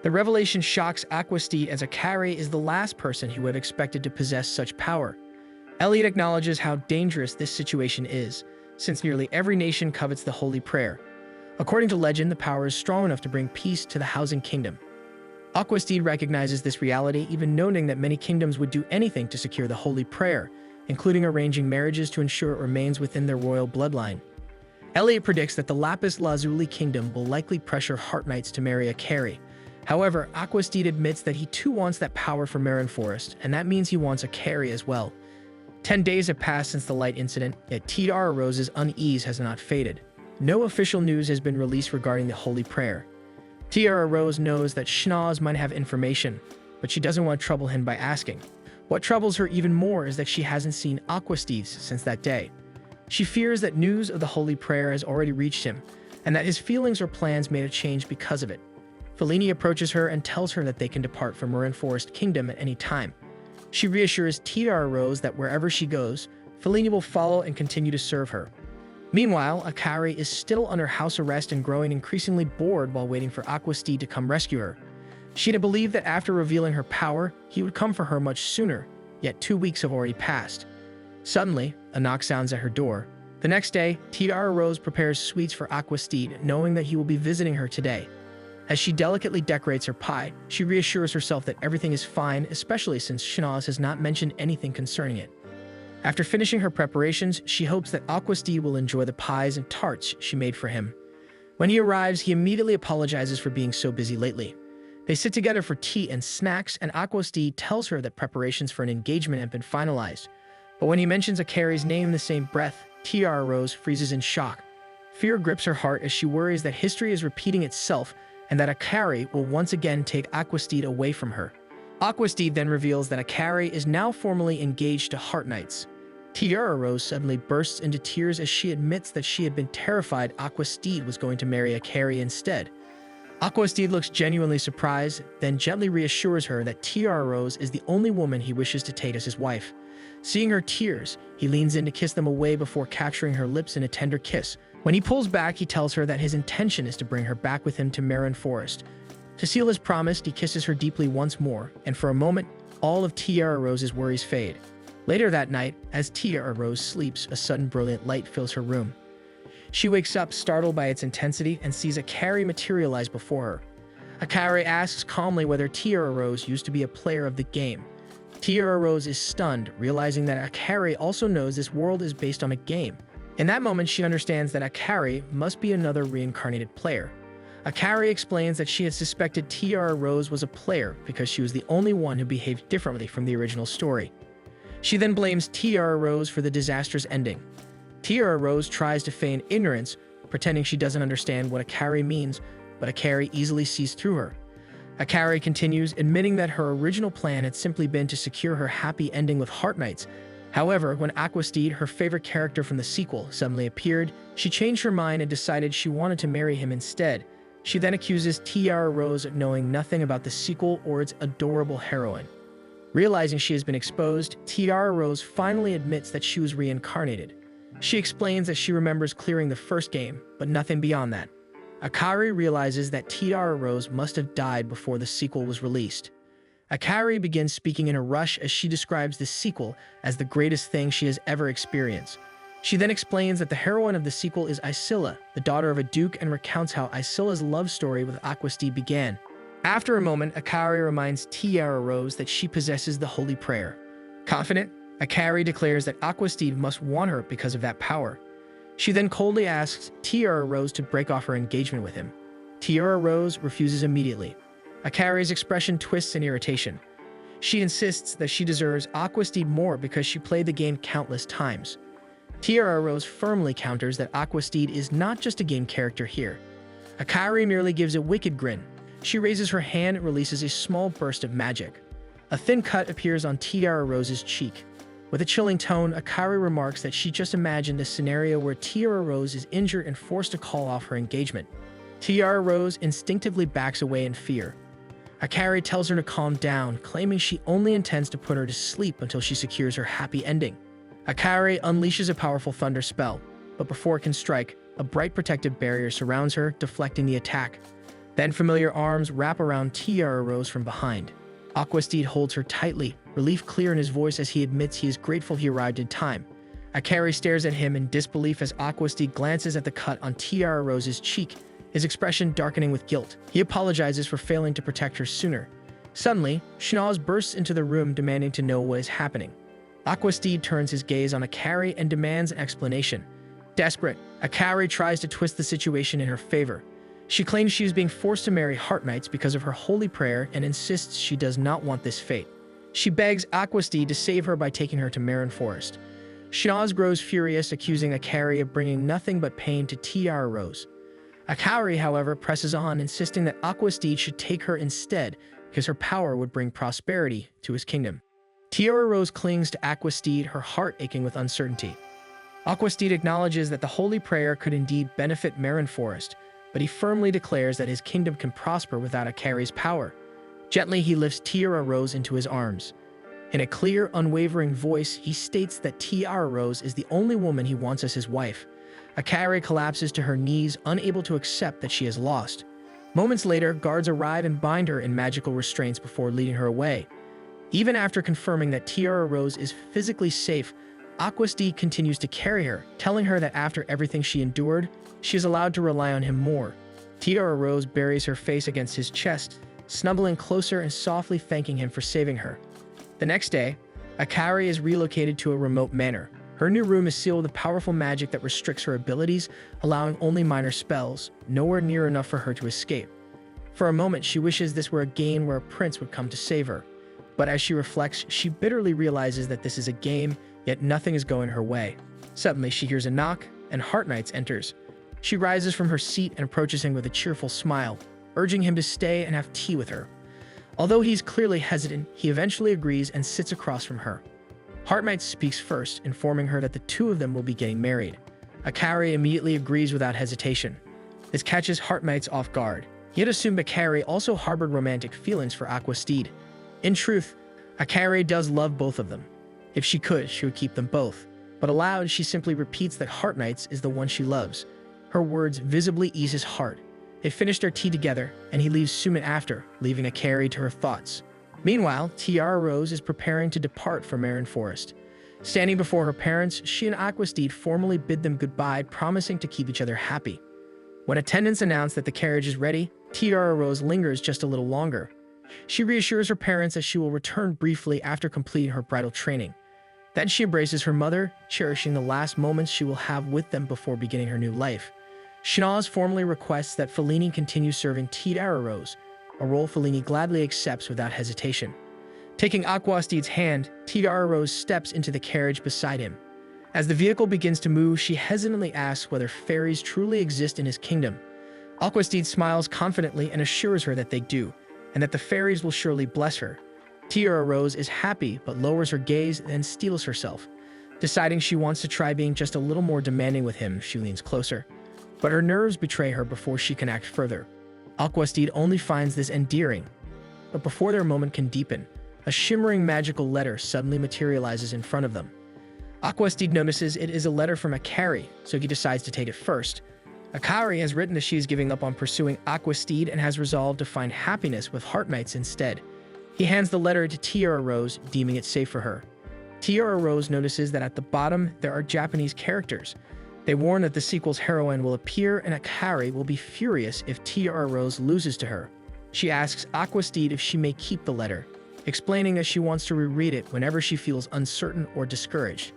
The revelation shocks Aquastea as Akari is the last person he would have expected to possess such power. Elliot acknowledges how dangerous this situation is, since nearly every nation covets the Holy Prayer. According to legend, the power is strong enough to bring peace to the Housing Kingdom. Aquastea recognizes this reality, even noting that many kingdoms would do anything to secure the Holy Prayer, including arranging marriages to ensure it remains within their royal bloodline. Elliot predicts that the Lapis Lazuli Kingdom will likely pressure Heart Knights to marry Akari. However, Aquastea admits that he too wants that power for Marin Forest, and that means he wants Akari as well. 10 days have passed since the light incident, yet Tiara Rose's unease has not faded. No official news has been released regarding the Holy Prayer. Tiara Rose knows that Schnoz might have information, but she doesn't want to trouble him by asking. What troubles her even more is that she hasn't seen Aquastea since that day. She fears that news of the Holy Prayer has already reached him, and that his feelings or plans may have changed because of it. Fellini approaches her and tells her that they can depart from Marin Forest Kingdom at any time. She reassures Tiara Rose that wherever she goes, Fellini will follow and continue to serve her. Meanwhile, Akari is still under house arrest and growing increasingly bored while waiting for Aquastea to come rescue her. She had believed that after revealing her power, he would come for her much sooner, yet 2 weeks have already passed. Suddenly, a knock sounds at her door. The next day, Tiara Rose prepares sweets for Aquastea, knowing that he will be visiting her today. As she delicately decorates her pie, she reassures herself that everything is fine, especially since Schnoz has not mentioned anything concerning it. After finishing her preparations, she hopes that Aquastea will enjoy the pies and tarts she made for him. When he arrives, he immediately apologizes for being so busy lately. They sit together for tea and snacks, and Aquastea tells her that preparations for an engagement have been finalized. But when he mentions Akari's name in the same breath, Tiara Rose freezes in shock. Fear grips her heart as she worries that history is repeating itself and that Akari will once again take Aquastea away from her. Aquastea then reveals that Akari is now formally engaged to Heart Knights. Tiara Rose suddenly bursts into tears as she admits that she had been terrified Aquastea was going to marry Akari instead. Aquastea looks genuinely surprised, then gently reassures her that Tiara Rose is the only woman he wishes to take as his wife. Seeing her tears, he leans in to kiss them away before capturing her lips in a tender kiss. When he pulls back, he tells her that his intention is to bring her back with him to Marin Forest. To seal his promise, he kisses her deeply once more, and for a moment, all of Tiara Rose's worries fade. Later that night, as Tiara Rose sleeps, a sudden brilliant light fills her room. She wakes up, startled by its intensity, and sees Akari materialize before her. Akari asks calmly whether Tiara Rose used to be a player of the game. Tiara Rose is stunned, realizing that Akari also knows this world is based on a game. In that moment, she understands that Akari must be another reincarnated player. Akari explains that she had suspected Tiara Rose was a player because she was the only one who behaved differently from the original story. She then blames Tiara Rose for the disastrous ending. Tiara Rose tries to feign ignorance, pretending she doesn't understand what Akari means, but Akari easily sees through her. Akari continues, admitting that her original plan had simply been to secure her happy ending with Heart Knights. However, when Aquastede, her favorite character from the sequel, suddenly appeared, she changed her mind and decided she wanted to marry him instead. She then accuses Tiara Rose of knowing nothing about the sequel or its adorable heroine. Realizing she has been exposed, Tiara Rose finally admits that she was reincarnated. She explains that she remembers clearing the first game, but nothing beyond that. Akari realizes that Tiara Rose must have died before the sequel was released. Akari begins speaking in a rush as she describes the sequel as the greatest thing she has ever experienced. She then explains that the heroine of the sequel is Isilla, the daughter of a duke, and recounts how Isilla's love story with Aquastede began. After a moment, Akari reminds Tiara Rose that she possesses the Holy Prayer. Confident, Akari declares that Aquastede must want her because of that power. She then coldly asks Tiara Rose to break off her engagement with him. Tiara Rose refuses immediately. Akari's expression twists in irritation. She insists that she deserves Aquastede more because she played the game countless times. Tiara Rose firmly counters that Aquastede is not just a game character here. Akari merely gives a wicked grin. She raises her hand and releases a small burst of magic. A thin cut appears on Tiara Rose's cheek. With a chilling tone, Akari remarks that she just imagined a scenario where Tiara Rose is injured and forced to call off her engagement. Tiara Rose instinctively backs away in fear. Akari tells her to calm down, claiming she only intends to put her to sleep until she secures her happy ending. Akari unleashes a powerful thunder spell, but before it can strike, a bright protective barrier surrounds her, deflecting the attack. Then familiar arms wrap around Tiara Rose from behind. Aquastede holds her tightly, relief clear in his voice as he admits he is grateful he arrived in time. Akari stares at him in disbelief as Aquastede glances at the cut on Tiara Rose's cheek, his expression darkening with guilt. He apologizes for failing to protect her sooner. Suddenly, Shanaz bursts into the room demanding to know what is happening. Aquastede turns his gaze on Akari and demands an explanation. Desperate, Akari tries to twist the situation in her favor. She claims she is being forced to marry Heart Knights because of her holy prayer and insists she does not want this fate. She begs Aquastede to save her by taking her to Marin Forest. Shanaz grows furious, accusing Akari of bringing nothing but pain to Tiara Rose. Akari, however, presses on, insisting that Aquastede should take her instead because her power would bring prosperity to his kingdom. Tiara Rose clings to Aquastede, her heart aching with uncertainty. Aquastede acknowledges that the holy prayer could indeed benefit Marin Forest, but he firmly declares that his kingdom can prosper without Akari's power. Gently, he lifts Tiara Rose into his arms. In a clear, unwavering voice, he states that Tiara Rose is the only woman he wants as his wife. Akari collapses to her knees, unable to accept that she has lost. Moments later, guards arrive and bind her in magical restraints before leading her away. Even after confirming that Tiara Rose is physically safe, Aquastede continues to carry her, telling her that after everything she endured, she is allowed to rely on him more. Tiara Rose buries her face against his chest, snuggling closer and softly thanking him for saving her. The next day, Akari is relocated to a remote manor. Her new room is sealed with powerful magic that restricts her abilities, allowing only minor spells, nowhere near enough for her to escape. For a moment, she wishes this were a game where a prince would come to save her. But as she reflects, she bitterly realizes that this is a game, yet nothing is going her way. Suddenly, she hears a knock, and Heart Knights enters. She rises from her seat and approaches him with a cheerful smile, urging him to stay and have tea with her. Although he's clearly hesitant, he eventually agrees and sits across from her. Heart Knight speaks first, informing her that the two of them will be getting married. Akari immediately agrees without hesitation. This catches Heart Knights off guard. He had assumed Akari also harbored romantic feelings for Aquastede. In truth, Akari does love both of them. If she could, she would keep them both. But aloud, she simply repeats that Heart Knights is the one she loves. Her words visibly ease his heart. They finish their tea together, and he leaves soon after, leaving Akari to her thoughts. Meanwhile, Tiara Rose is preparing to depart for Marin Forest. Standing before her parents, she and Aquastide formally bid them goodbye, promising to keep each other happy. When attendants announce that the carriage is ready, Tiara Rose lingers just a little longer. She reassures her parents that she will return briefly after completing her bridal training. Then she embraces her mother, cherishing the last moments she will have with them before beginning her new life. Shanaz formally requests that Fellini continue serving Tiara Rose, a role Fellini gladly accepts without hesitation. Taking Aquastide's hand, Tiara Rose steps into the carriage beside him. As the vehicle begins to move, she hesitantly asks whether fairies truly exist in his kingdom. Aquastide smiles confidently and assures her that they do, and that the fairies will surely bless her. Tiara Rose is happy, but lowers her gaze and steels herself. Deciding she wants to try being just a little more demanding with him, she leans closer. But her nerves betray her before she can act further. Aquastide only finds this endearing. But before their moment can deepen, a shimmering magical letter suddenly materializes in front of them. Aquastide notices it is a letter from Akari, so he decides to take it first. Akari has written that she is giving up on pursuing Aquastide and has resolved to find happiness with Heartmites instead. He hands the letter to Tiara Rose, deeming it safe for her. Tiara Rose notices that at the bottom there are Japanese characters. They warn that the sequel's heroine will appear and Akari will be furious if Tiara Rose loses to her. She asks Aquastide if she may keep the letter, explaining that she wants to reread it whenever she feels uncertain or discouraged.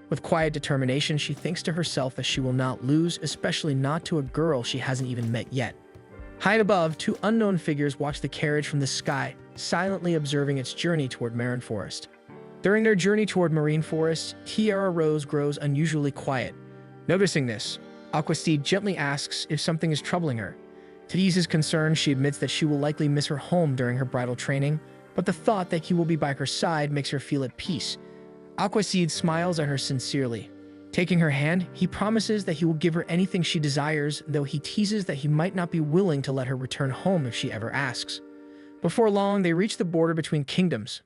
With quiet determination, she thinks to herself that she will not lose, especially not to a girl she hasn't even met yet. High above, two unknown figures watch the carriage from the sky, silently observing its journey toward Marin Forest. During their journey toward Marine Forest, Tiara Rose grows unusually quiet. Noticing this, Aquastide gently asks if something is troubling her. To ease his concern, she admits that she will likely miss her home during her bridal training, but the thought that he will be by her side makes her feel at peace. Aquastide smiles at her sincerely. Taking her hand, he promises that he will give her anything she desires, though he teases that he might not be willing to let her return home if she ever asks. Before long, they reach the border between kingdoms.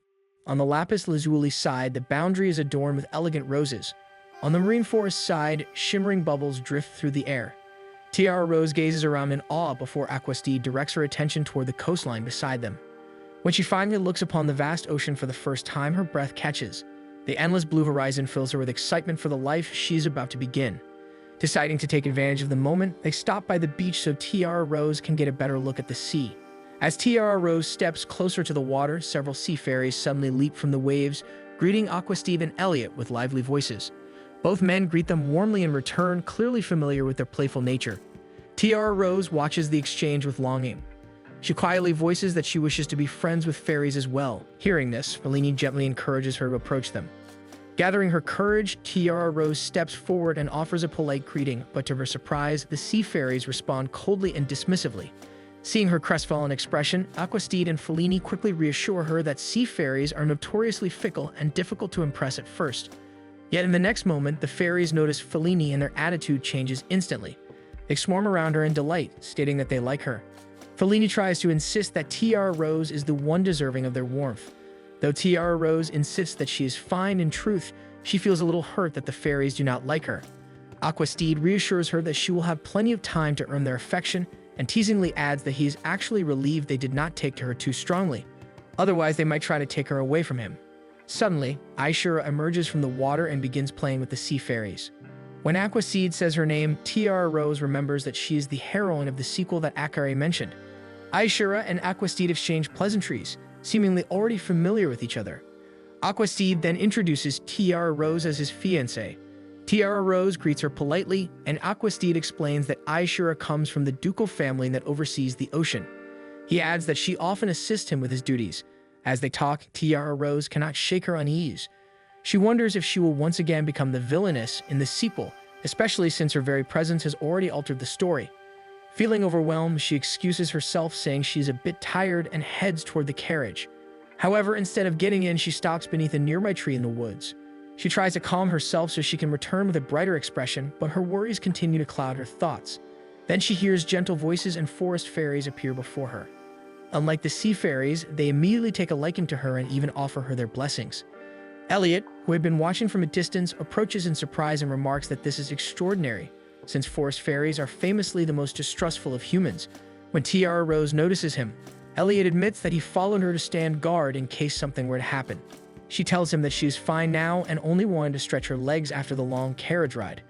On the lapis lazuli side, the boundary is adorned with elegant roses. On the Marine Forest side, shimmering bubbles drift through the air. Tiara Rose gazes around in awe before Aquastide directs her attention toward the coastline beside them. When she finally looks upon the vast ocean for the first time, her breath catches. The endless blue horizon fills her with excitement for the life she is about to begin. Deciding to take advantage of the moment, they stop by the beach so Tiara Rose can get a better look at the sea. As Tiara Rose steps closer to the water, several sea fairies suddenly leap from the waves, greeting Aquastide and Elliot with lively voices. Both men greet them warmly in return, clearly familiar with their playful nature. Tiara Rose watches the exchange with longing. She quietly voices that she wishes to be friends with fairies as well. Hearing this, Fellini gently encourages her to approach them. Gathering her courage, Tiara Rose steps forward and offers a polite greeting, but to her surprise, the sea fairies respond coldly and dismissively. Seeing her crestfallen expression, Aquastide and Fellini quickly reassure her that sea fairies are notoriously fickle and difficult to impress at first. Yet in the next moment, the fairies notice Fellini and their attitude changes instantly. They swarm around her in delight, stating that they like her. Fellini tries to insist that Tiara Rose is the one deserving of their warmth. Though Tiara Rose insists that she is fine in truth, she feels a little hurt that the fairies do not like her. Aquastide reassures her that she will have plenty of time to earn their affection, and teasingly adds that he is actually relieved they did not take to her too strongly. Otherwise, they might try to take her away from him. Suddenly, Aishura emerges from the water and begins playing with the sea fairies. When Aquastide says her name, Tiara Rose remembers that she is the heroine of the sequel that Akari mentioned. Aishura and Aquastide exchange pleasantries, seemingly already familiar with each other. Aquastide then introduces Tiara Rose as his fiancé. Tiara Rose greets her politely, and Aquastide explains that Aishura comes from the ducal family that oversees the ocean. He adds that she often assists him with his duties. As they talk, Tiara Rose cannot shake her unease. She wonders if she will once again become the villainess in the sequel, especially since her very presence has already altered the story. Feeling overwhelmed, she excuses herself, saying she is a bit tired and heads toward the carriage. However, instead of getting in, she stops beneath a nearby tree in the woods. She tries to calm herself so she can return with a brighter expression, but her worries continue to cloud her thoughts. Then she hears gentle voices and forest fairies appear before her. Unlike the sea fairies, they immediately take a liking to her and even offer her their blessings. Elliot, who had been watching from a distance, approaches in surprise and remarks that this is extraordinary, since forest fairies are famously the most distrustful of humans. When Tiara Rose notices him, Elliot admits that he followed her to stand guard in case something were to happen. She tells him that she is fine now and only wanted to stretch her legs after the long carriage ride.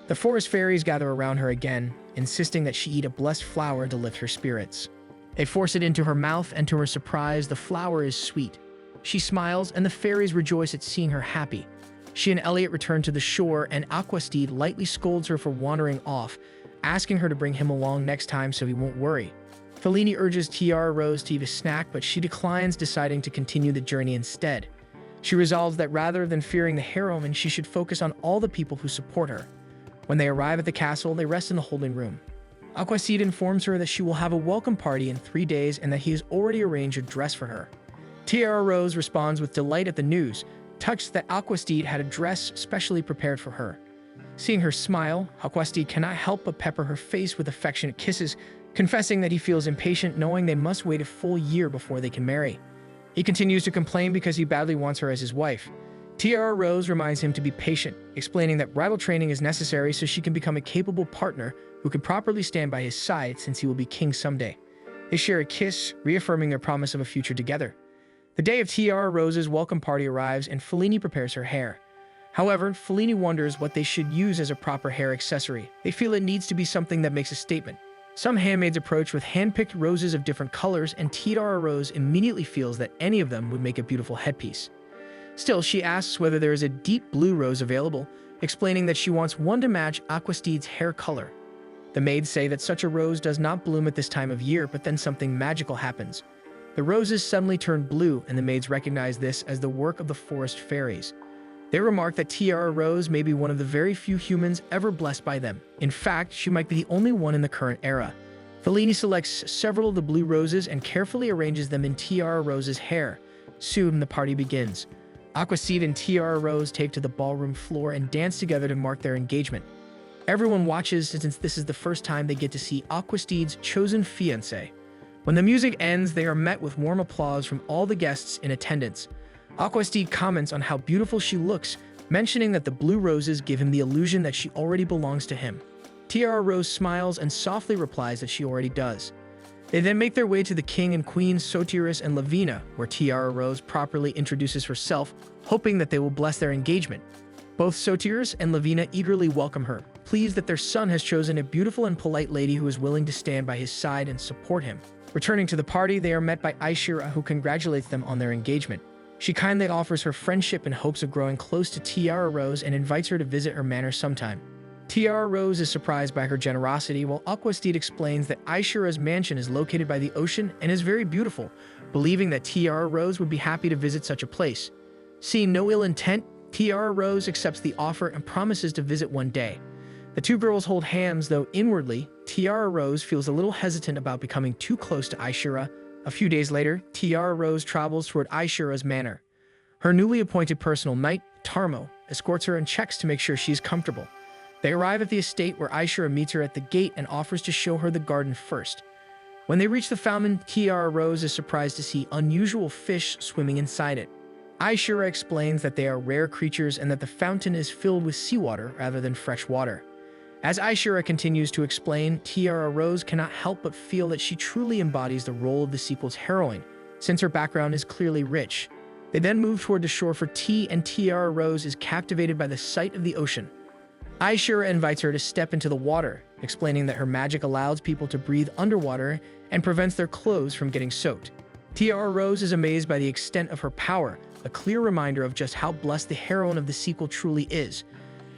The forest fairies gather around her again, insisting that she eat a blessed flower to lift her spirits. They force it into her mouth, and to her surprise, the flower is sweet. She smiles, and the fairies rejoice at seeing her happy. She and Elliot return to the shore, and Aquasteed lightly scolds her for wandering off, asking her to bring him along next time so he won't worry. Fellini urges Tiara Rose to eat a snack, but she declines, deciding to continue the journey instead. She resolves that rather than fearing the heroine, she should focus on all the people who support her. When they arrive at the castle, they rest in the holding room. Aquasteed informs her that she will have a welcome party in 3 days and that he has already arranged a dress for her. Tiara Rose responds with delight at the news, touched that Aquasteed had a dress specially prepared for her. Seeing her smile, Aquasteed cannot help but pepper her face with affectionate kisses, confessing that he feels impatient knowing they must wait a full year before they can marry. He continues to complain because he badly wants her as his wife. Tiara Rose reminds him to be patient, explaining that bridal training is necessary so she can become a capable partner who can properly stand by his side since he will be king someday. They share a kiss, reaffirming their promise of a future together. The day of Tiara Rose's welcome party arrives and Fellini prepares her hair. However, Fellini wonders what they should use as a proper hair accessory. They feel it needs to be something that makes a statement. Some handmaids approach with hand-picked roses of different colors, and Tiara Rose immediately feels that any of them would make a beautiful headpiece. Still, she asks whether there is a deep blue rose available, explaining that she wants one to match Aquasteed's hair color. The maids say that such a rose does not bloom at this time of year, but then something magical happens. The roses suddenly turn blue, and the maids recognize this as the work of the forest fairies. They remark that Tiara Rose may be one of the very few humans ever blessed by them. In fact, she might be the only one in the current era. Fellini selects several of the blue roses and carefully arranges them in Tiara Rose's hair. Soon, the party begins. Aquasteed and Tiara Rose take to the ballroom floor and dance together to mark their engagement. Everyone watches since this is the first time they get to see Aquasteed's chosen fiancé. When the music ends, they are met with warm applause from all the guests in attendance. Aquasteed comments on how beautiful she looks, mentioning that the blue roses give him the illusion that she already belongs to him. Tiara Rose smiles and softly replies that she already does. They then make their way to the king and queen Sotiris and Lavina, where Tiara Rose properly introduces herself, hoping that they will bless their engagement. Both Sotiris and Lavina eagerly welcome her, pleased that their son has chosen a beautiful and polite lady who is willing to stand by his side and support him. Returning to the party, they are met by Aishira, who congratulates them on their engagement. She kindly offers her friendship in hopes of growing close to Tiara Rose and invites her to visit her manor sometime. Tiara Rose is surprised by her generosity, while Aquasteed explains that Aishira's mansion is located by the ocean and is very beautiful, believing that Tiara Rose would be happy to visit such a place. Seeing no ill intent, Tiara Rose accepts the offer and promises to visit one day. The two girls hold hands, though inwardly, Tiara Rose feels a little hesitant about becoming too close to Aishira. A few days later, Tiara Rose travels toward Aishira's manor. Her newly appointed personal knight, Tarmo, escorts her and checks to make sure she is comfortable. They arrive at the estate where Aishira meets her at the gate and offers to show her the garden first. When they reach the fountain, Tiara Rose is surprised to see unusual fish swimming inside it. Aishira explains that they are rare creatures and that the fountain is filled with seawater rather than fresh water. As Aishira continues to explain, Tiara Rose cannot help but feel that she truly embodies the role of the sequel's heroine, since her background is clearly rich. They then move toward the shore for tea, and Tiara Rose is captivated by the sight of the ocean. Aishira invites her to step into the water, explaining that her magic allows people to breathe underwater and prevents their clothes from getting soaked. Tiara Rose is amazed by the extent of her power, a clear reminder of just how blessed the heroine of the sequel truly is.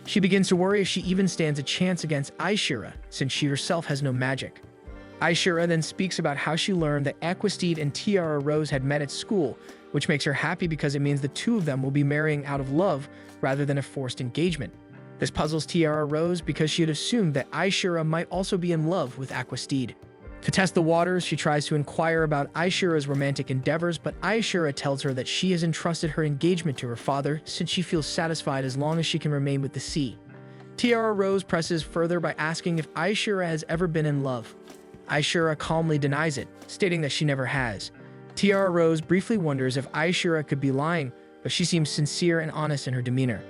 She begins to worry if she even stands a chance against Aishira, since she herself has no magic. Aishira then speaks about how she learned that Aquasteed and Tiara Rose had met at school, which makes her happy because it means the two of them will be marrying out of love rather than a forced engagement. This puzzles Tiara Rose because she had assumed that Aishira might also be in love with Aquasteed. To test the waters, she tries to inquire about Aishira's romantic endeavors, but Aishira tells her that she has entrusted her engagement to her father since she feels satisfied as long as she can remain with the sea. Tiara Rose presses further by asking if Aishira has ever been in love. Aishira calmly denies it, stating that she never has. Tiara Rose briefly wonders if Aishira could be lying, but she seems sincere and honest in her demeanor.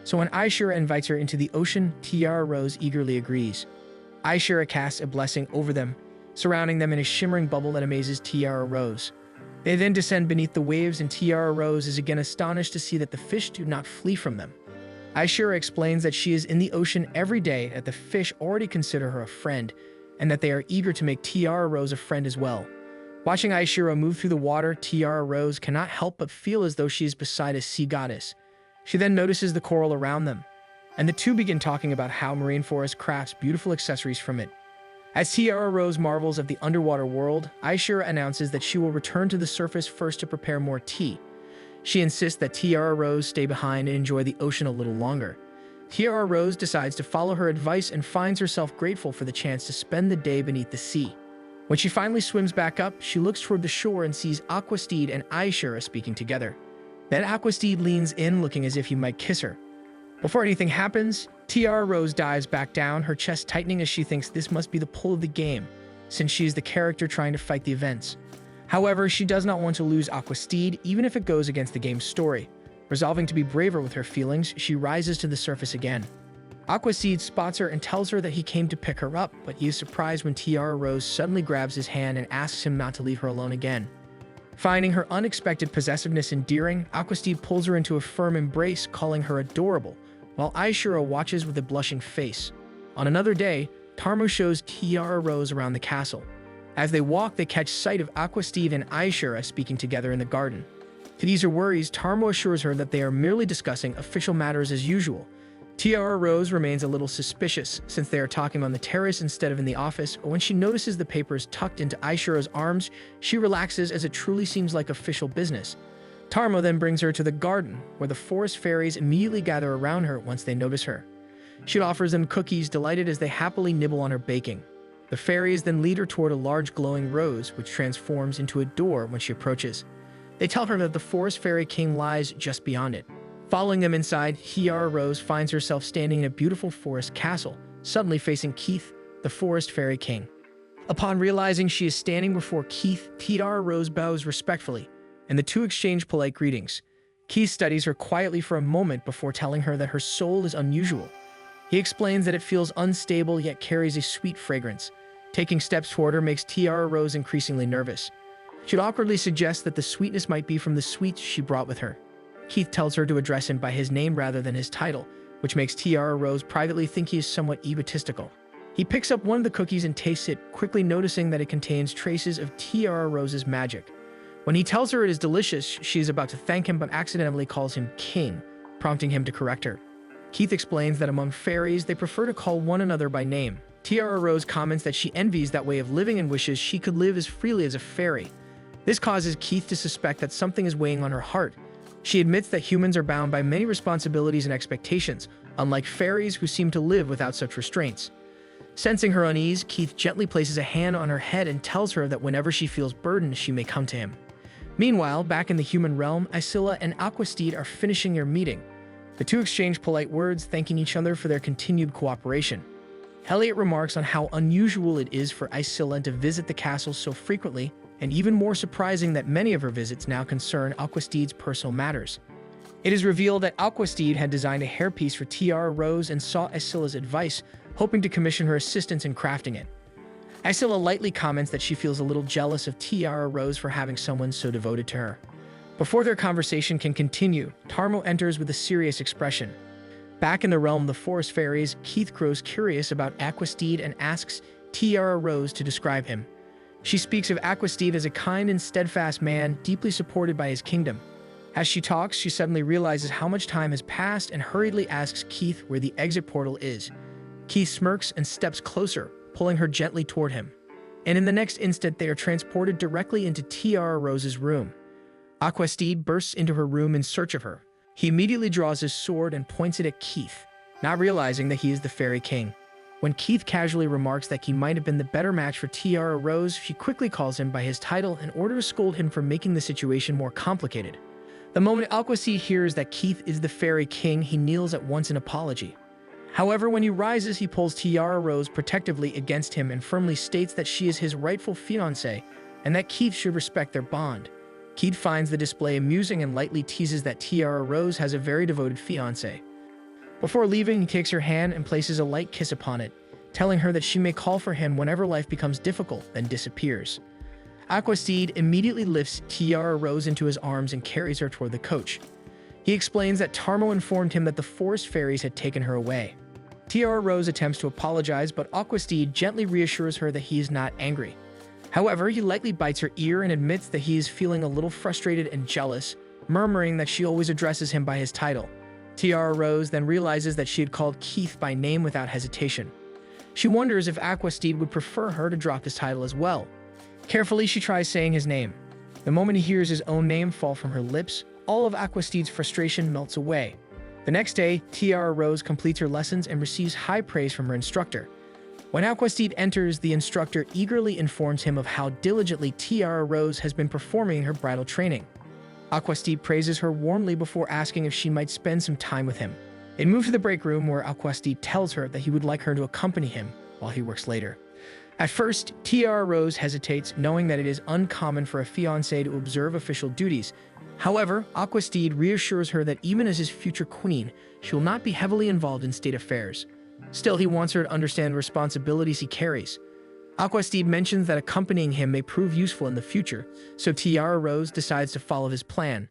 So when Aishira invites her into the ocean, Tiara Rose eagerly agrees. Aishira casts a blessing over them, surrounding them in a shimmering bubble that amazes Tiara Rose. They then descend beneath the waves, and Tiara Rose is again astonished to see that the fish do not flee from them. Aishura explains that she is in the ocean every day, that the fish already consider her a friend, and that they are eager to make Tiara Rose a friend as well. Watching Aishura move through the water, Tiara Rose cannot help but feel as though she is beside a sea goddess. She then notices the coral around them, and the two begin talking about how Marine Forest crafts beautiful accessories from it. As Tiara Rose marvels at the underwater world, Aishura announces that she will return to the surface first to prepare more tea. She insists that Tiara Rose stay behind and enjoy the ocean a little longer. Tiara Rose decides to follow her advice and finds herself grateful for the chance to spend the day beneath the sea. When she finally swims back up, she looks toward the shore and sees Aquasteed and Aishura speaking together. Then Aquasteed leans in, looking as if he might kiss her. Before anything happens, Tiara Rose dives back down, her chest tightening as she thinks this must be the pull of the game, since she is the character trying to fight the events. However, she does not want to lose Aquasteed, even if it goes against the game's story. Resolving to be braver with her feelings, she rises to the surface again. Aquasteed spots her and tells her that he came to pick her up, but he is surprised when Tiara Rose suddenly grabs his hand and asks him not to leave her alone again. Finding her unexpected possessiveness endearing, Aquasteed pulls her into a firm embrace, calling her adorable, while Aishura watches with a blushing face. On another day, Tarmo shows Tiara Rose around the castle. As they walk, they catch sight of Aquasteed and Aishura speaking together in the garden. To ease her worries, Tarmo assures her that they are merely discussing official matters as usual. Tiara Rose remains a little suspicious, since they are talking on the terrace instead of in the office, but when she notices the papers tucked into Aishura's arms, she relaxes as it truly seems like official business. Tarmo then brings her to the garden, where the forest fairies immediately gather around her once they notice her. She offers them cookies, delighted as they happily nibble on her baking. The fairies then lead her toward a large glowing rose, which transforms into a door when she approaches. They tell her that the Forest Fairy King lies just beyond it. Following them inside, Tiara Rose finds herself standing in a beautiful forest castle, suddenly facing Keith, the Forest Fairy King. Upon realizing she is standing before Keith, Tiara Rose bows respectfully, and the two exchange polite greetings. Keith studies her quietly for a moment before telling her that her soul is unusual. He explains that it feels unstable yet carries a sweet fragrance. Taking steps toward her makes Tiara Rose increasingly nervous. She awkwardly suggests that the sweetness might be from the sweets she brought with her. Keith tells her to address him by his name rather than his title, which makes Tiara Rose privately think he is somewhat egotistical. He picks up one of the cookies and tastes it, quickly noticing that it contains traces of Tiara Rose's magic. When he tells her it is delicious, she is about to thank him but accidentally calls him King, prompting him to correct her. Keith explains that among fairies, they prefer to call one another by name. Tiara Rose comments that she envies that way of living and wishes she could live as freely as a fairy. This causes Keith to suspect that something is weighing on her heart. She admits that humans are bound by many responsibilities and expectations, unlike fairies who seem to live without such restraints. Sensing her unease, Keith gently places a hand on her head and tells her that whenever she feels burdened, she may come to him. Meanwhile, back in the human realm, Isilla and Aquasteed are finishing their meeting. The two exchange polite words, thanking each other for their continued cooperation. Elliot remarks on how unusual it is for Isilla to visit the castle so frequently, and even more surprising that many of her visits now concern Aquasteed's personal matters. It is revealed that Aquasteed had designed a hairpiece for Tiara Rose and sought Isilla's advice, hoping to commission her assistance in crafting it. Isilla lightly comments that she feels a little jealous of Tiara Rose for having someone so devoted to her. Before their conversation can continue, Tarmo enters with a serious expression. Back in the realm of the forest fairies, Keith grows curious about Aquasteed and asks Tiara Rose to describe him. She speaks of Aquasteed as a kind and steadfast man, deeply supported by his kingdom. As she talks, she suddenly realizes how much time has passed and hurriedly asks Keith where the exit portal is. Keith smirks and steps closer, pulling her gently toward him. And in the next instant, they are transported directly into Tiara Rose's room. Aquasteed bursts into her room in search of her. He immediately draws his sword and points it at Keith, not realizing that he is the Fairy King. When Keith casually remarks that he might have been the better match for Tiara Rose, she quickly calls him by his title in order to scold him for making the situation more complicated. The moment Aquasteed hears that Keith is the Fairy King, he kneels at once in apology. However, when he rises, he pulls Tiara Rose protectively against him and firmly states that she is his rightful fiancé and that Keith should respect their bond. Keith finds the display amusing and lightly teases that Tiara Rose has a very devoted fiancé. Before leaving, he takes her hand and places a light kiss upon it. telling her that she may call for him whenever life becomes difficult, then disappears. Aquasteed immediately lifts Tiara Rose into his arms and carries her toward the coach. He explains that Tarmo informed him that the forest fairies had taken her away. Tiara Rose attempts to apologize, but Aquasteed gently reassures her that he is not angry. However, he lightly bites her ear and admits that he is feeling a little frustrated and jealous, murmuring that she always addresses him by his title. Tiara Rose then realizes that she had called Keith by name without hesitation. She wonders if Aquasteed would prefer her to drop his title as well. Carefully, she tries saying his name. The moment he hears his own name fall from her lips, all of Aquasteed's frustration melts away. The next day, Tiara Rose completes her lessons and receives high praise from her instructor. When Aquasteed enters, the instructor eagerly informs him of how diligently Tiara Rose has been performing in her bridal training. Aquasteed praises her warmly before asking if she might spend some time with him. They move to the break room where Aquasteed tells her that he would like her to accompany him while he works later. At first, Tiara Rose hesitates, knowing that it is uncommon for a fiancé to observe official duties. However, Aquasteed reassures her that even as his future queen, she will not be heavily involved in state affairs. Still, he wants her to understand the responsibilities he carries. Aquasteed mentions that accompanying him may prove useful in the future, so Tiara Rose decides to follow his plan.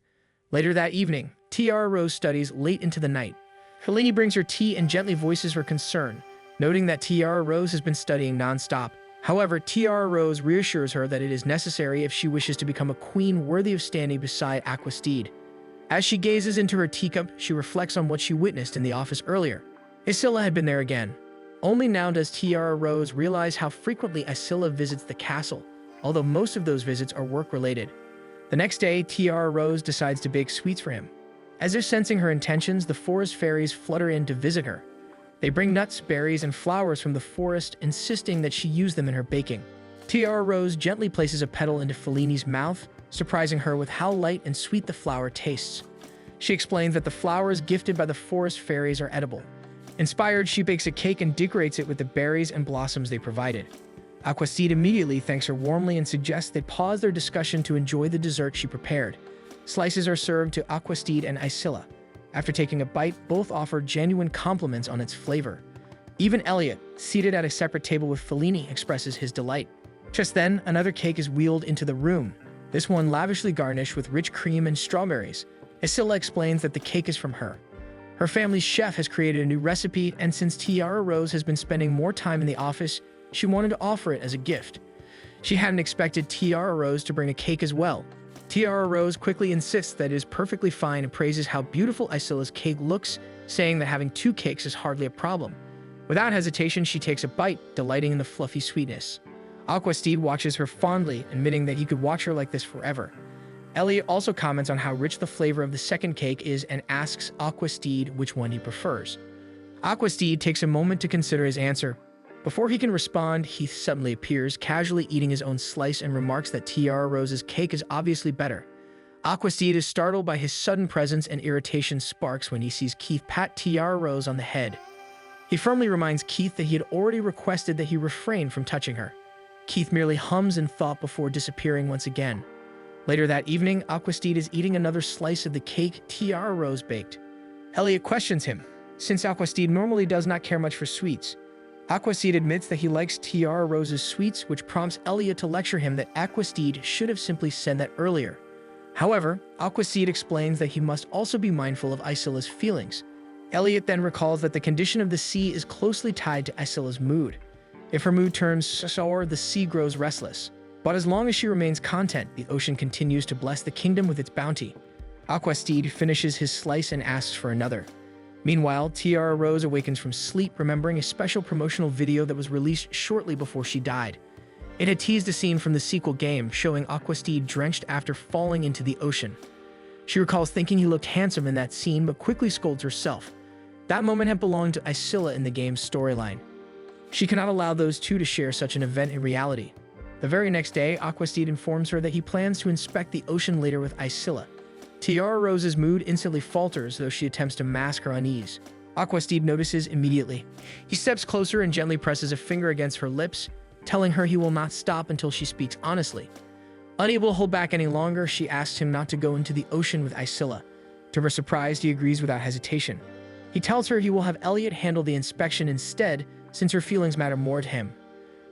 Later that evening, Tiara Rose studies late into the night. Fellini brings her tea and gently voices her concern, noting that Tiara Rose has been studying non-stop. However, Tiara Rose reassures her that it is necessary if she wishes to become a queen worthy of standing beside Aquasteed. As she gazes into her teacup, she reflects on what she witnessed in the office earlier. Isilla had been there again. Only now does Tiara Rose realize how frequently Isilla visits the castle, although most of those visits are work-related. The next day, Tiara Rose decides to bake sweets for him. As if sensing her intentions, the forest fairies flutter in to visit her. They bring nuts, berries, and flowers from the forest, insisting that she use them in her baking. Tiara Rose gently places a petal into Fellini's mouth, surprising her with how light and sweet the flower tastes. She explains that the flowers gifted by the forest fairies are edible. Inspired, she bakes a cake and decorates it with the berries and blossoms they provided. Aquasteed immediately thanks her warmly and suggests they pause their discussion to enjoy the dessert she prepared. Slices are served to Aquasteed and Isilla. After taking a bite, both offer genuine compliments on its flavor. Even Elliot, seated at a separate table with Fellini, expresses his delight. Just then, another cake is wheeled into the room, this one lavishly garnished with rich cream and strawberries. Isilla explains that the cake is from her. Her family's chef has created a new recipe, and since Tiara Rose has been spending more time in the office, she wanted to offer it as a gift. She hadn't expected Tiara Rose to bring a cake as well. Tiara Rose quickly insists that it is perfectly fine and praises how beautiful Isilla's cake looks, saying that having two cakes is hardly a problem. Without hesitation, she takes a bite, delighting in the fluffy sweetness. Aquasteed watches her fondly, admitting that he could watch her like this forever. Elliot also comments on how rich the flavor of the second cake is and asks Aquasteed which one he prefers. Aquasteed takes a moment to consider his answer. Before he can respond, Heath suddenly appears, casually eating his own slice and remarks that Tiara Rose's cake is obviously better. Aquasteed is startled by his sudden presence and irritation sparks when he sees Keith pat Tiara Rose on the head. He firmly reminds Keith that he had already requested that he refrain from touching her. Keith merely hums in thought before disappearing once again. Later that evening, Aquasteed is eating another slice of the cake Tiara Rose baked. Elliot questions him, since Aquasteed normally does not care much for sweets. Aquasteed admits that he likes Tiara Rose's sweets, which prompts Elliot to lecture him that Aquasteed should have simply said that earlier. However, Aquasteed explains that he must also be mindful of Isilla's feelings. Elliot then recalls that the condition of the sea is closely tied to Isilla's mood. If her mood turns sour, the sea grows restless. But as long as she remains content, the ocean continues to bless the kingdom with its bounty. Aquasteed finishes his slice and asks for another. Meanwhile, Tiara Rose awakens from sleep, remembering a special promotional video that was released shortly before she died. It had teased a scene from the sequel game, showing Aquasteed drenched after falling into the ocean. She recalls thinking he looked handsome in that scene, but quickly scolds herself. That moment had belonged to Isilla in the game's storyline. She cannot allow those two to share such an event in reality. The very next day, Aquasteed informs her that he plans to inspect the ocean later with Isilla. Tiara Rose's mood instantly falters, though she attempts to mask her unease. Aquasteed notices immediately. He steps closer and gently presses a finger against her lips, telling her he will not stop until she speaks honestly. Unable to hold back any longer, she asks him not to go into the ocean with Isilla. To her surprise, he agrees without hesitation. He tells her he will have Elliot handle the inspection instead, since her feelings matter more to him.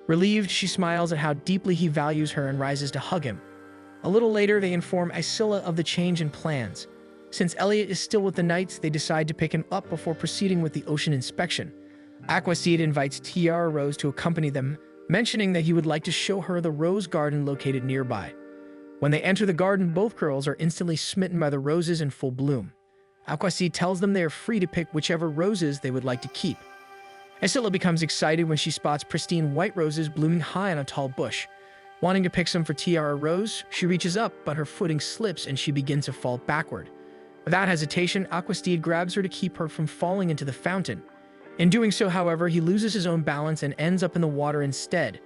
Relieved, she smiles at how deeply he values her and rises to hug him. A little later, they inform Isilla of the change in plans. Since Elliot is still with the Knights, they decide to pick him up before proceeding with the ocean inspection. Aquaseed invites Tiara Rose to accompany them, mentioning that he would like to show her the rose garden located nearby. When they enter the garden, both girls are instantly smitten by the roses in full bloom. Aquaseed tells them they are free to pick whichever roses they would like to keep. Isilla becomes excited when she spots pristine white roses blooming high on a tall bush. Wanting to pick some for Tiara Rose, she reaches up, but her footing slips and she begins to fall backward. Without hesitation, Aquaseed grabs her to keep her from falling into the fountain. In doing so, however, he loses his own balance and ends up in the water instead.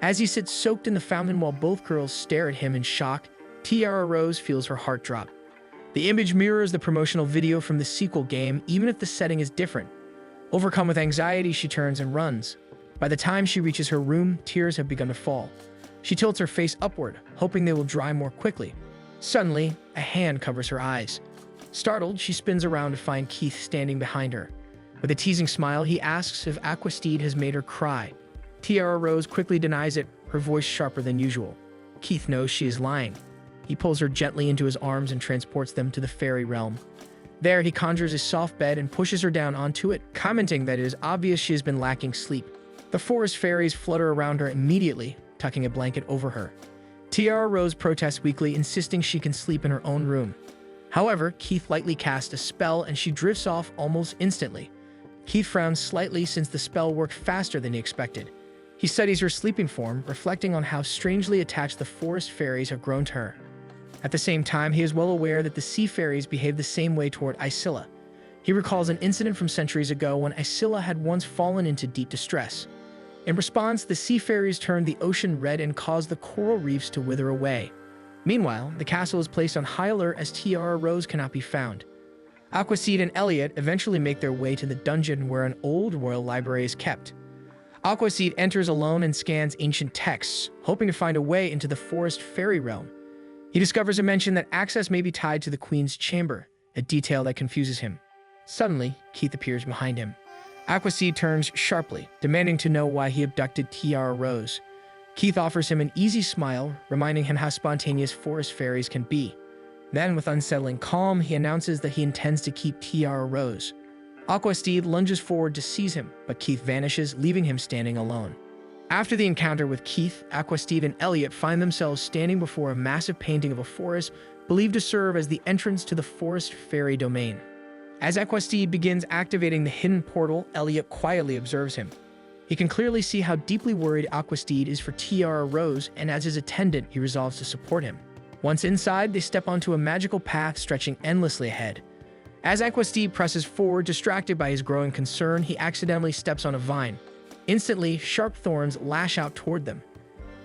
As he sits soaked in the fountain while both girls stare at him in shock, Tiara Rose feels her heart drop. The image mirrors the promotional video from the sequel game, even if the setting is different. Overcome with anxiety, she turns and runs. By the time she reaches her room, tears have begun to fall. She tilts her face upward, hoping they will dry more quickly. Suddenly, a hand covers her eyes. Startled, she spins around to find Keith standing behind her. With a teasing smile, he asks if Aquaseed has made her cry. Tiara Rose quickly denies it, her voice sharper than usual. Keith knows she is lying. He pulls her gently into his arms and transports them to the fairy realm. There, he conjures a soft bed and pushes her down onto it, commenting that it is obvious she has been lacking sleep. The forest fairies flutter around her immediately, tucking a blanket over her. Tiara Rose protests weakly, insisting she can sleep in her own room. However, Keith lightly casts a spell and she drifts off almost instantly. Keith frowns slightly since the spell worked faster than he expected. He studies her sleeping form, reflecting on how strangely attached the forest fairies have grown to her. At the same time, he is well aware that the sea fairies behave the same way toward Isilla. He recalls an incident from centuries ago when Isilla had once fallen into deep distress. In response, the sea fairies turned the ocean red and caused the coral reefs to wither away. Meanwhile, the castle is placed on high alert as Tiara Rose cannot be found. Aquaseed and Elliot eventually make their way to the dungeon where an old royal library is kept. Aquaseed enters alone and scans ancient texts, hoping to find a way into the forest fairy realm. He discovers a mention that access may be tied to the queen's chamber, a detail that confuses him. Suddenly, Keith appears behind him. Aquaseed turns sharply, demanding to know why he abducted Tiara Rose. Keith offers him an easy smile, reminding him how spontaneous forest fairies can be. Then, with unsettling calm, he announces that he intends to keep Tiara Rose. Aquaseed lunges forward to seize him, but Keith vanishes, leaving him standing alone. After the encounter with Keith, Aquaseed and Elliot find themselves standing before a massive painting of a forest believed to serve as the entrance to the forest fairy domain. As Aquaseed begins activating the hidden portal, Elliot quietly observes him. He can clearly see how deeply worried Aquaseed is for Tiara Rose, and as his attendant, he resolves to support him. Once inside, they step onto a magical path stretching endlessly ahead. As Aquaseed presses forward, distracted by his growing concern, he accidentally steps on a vine. Instantly, sharp thorns lash out toward them.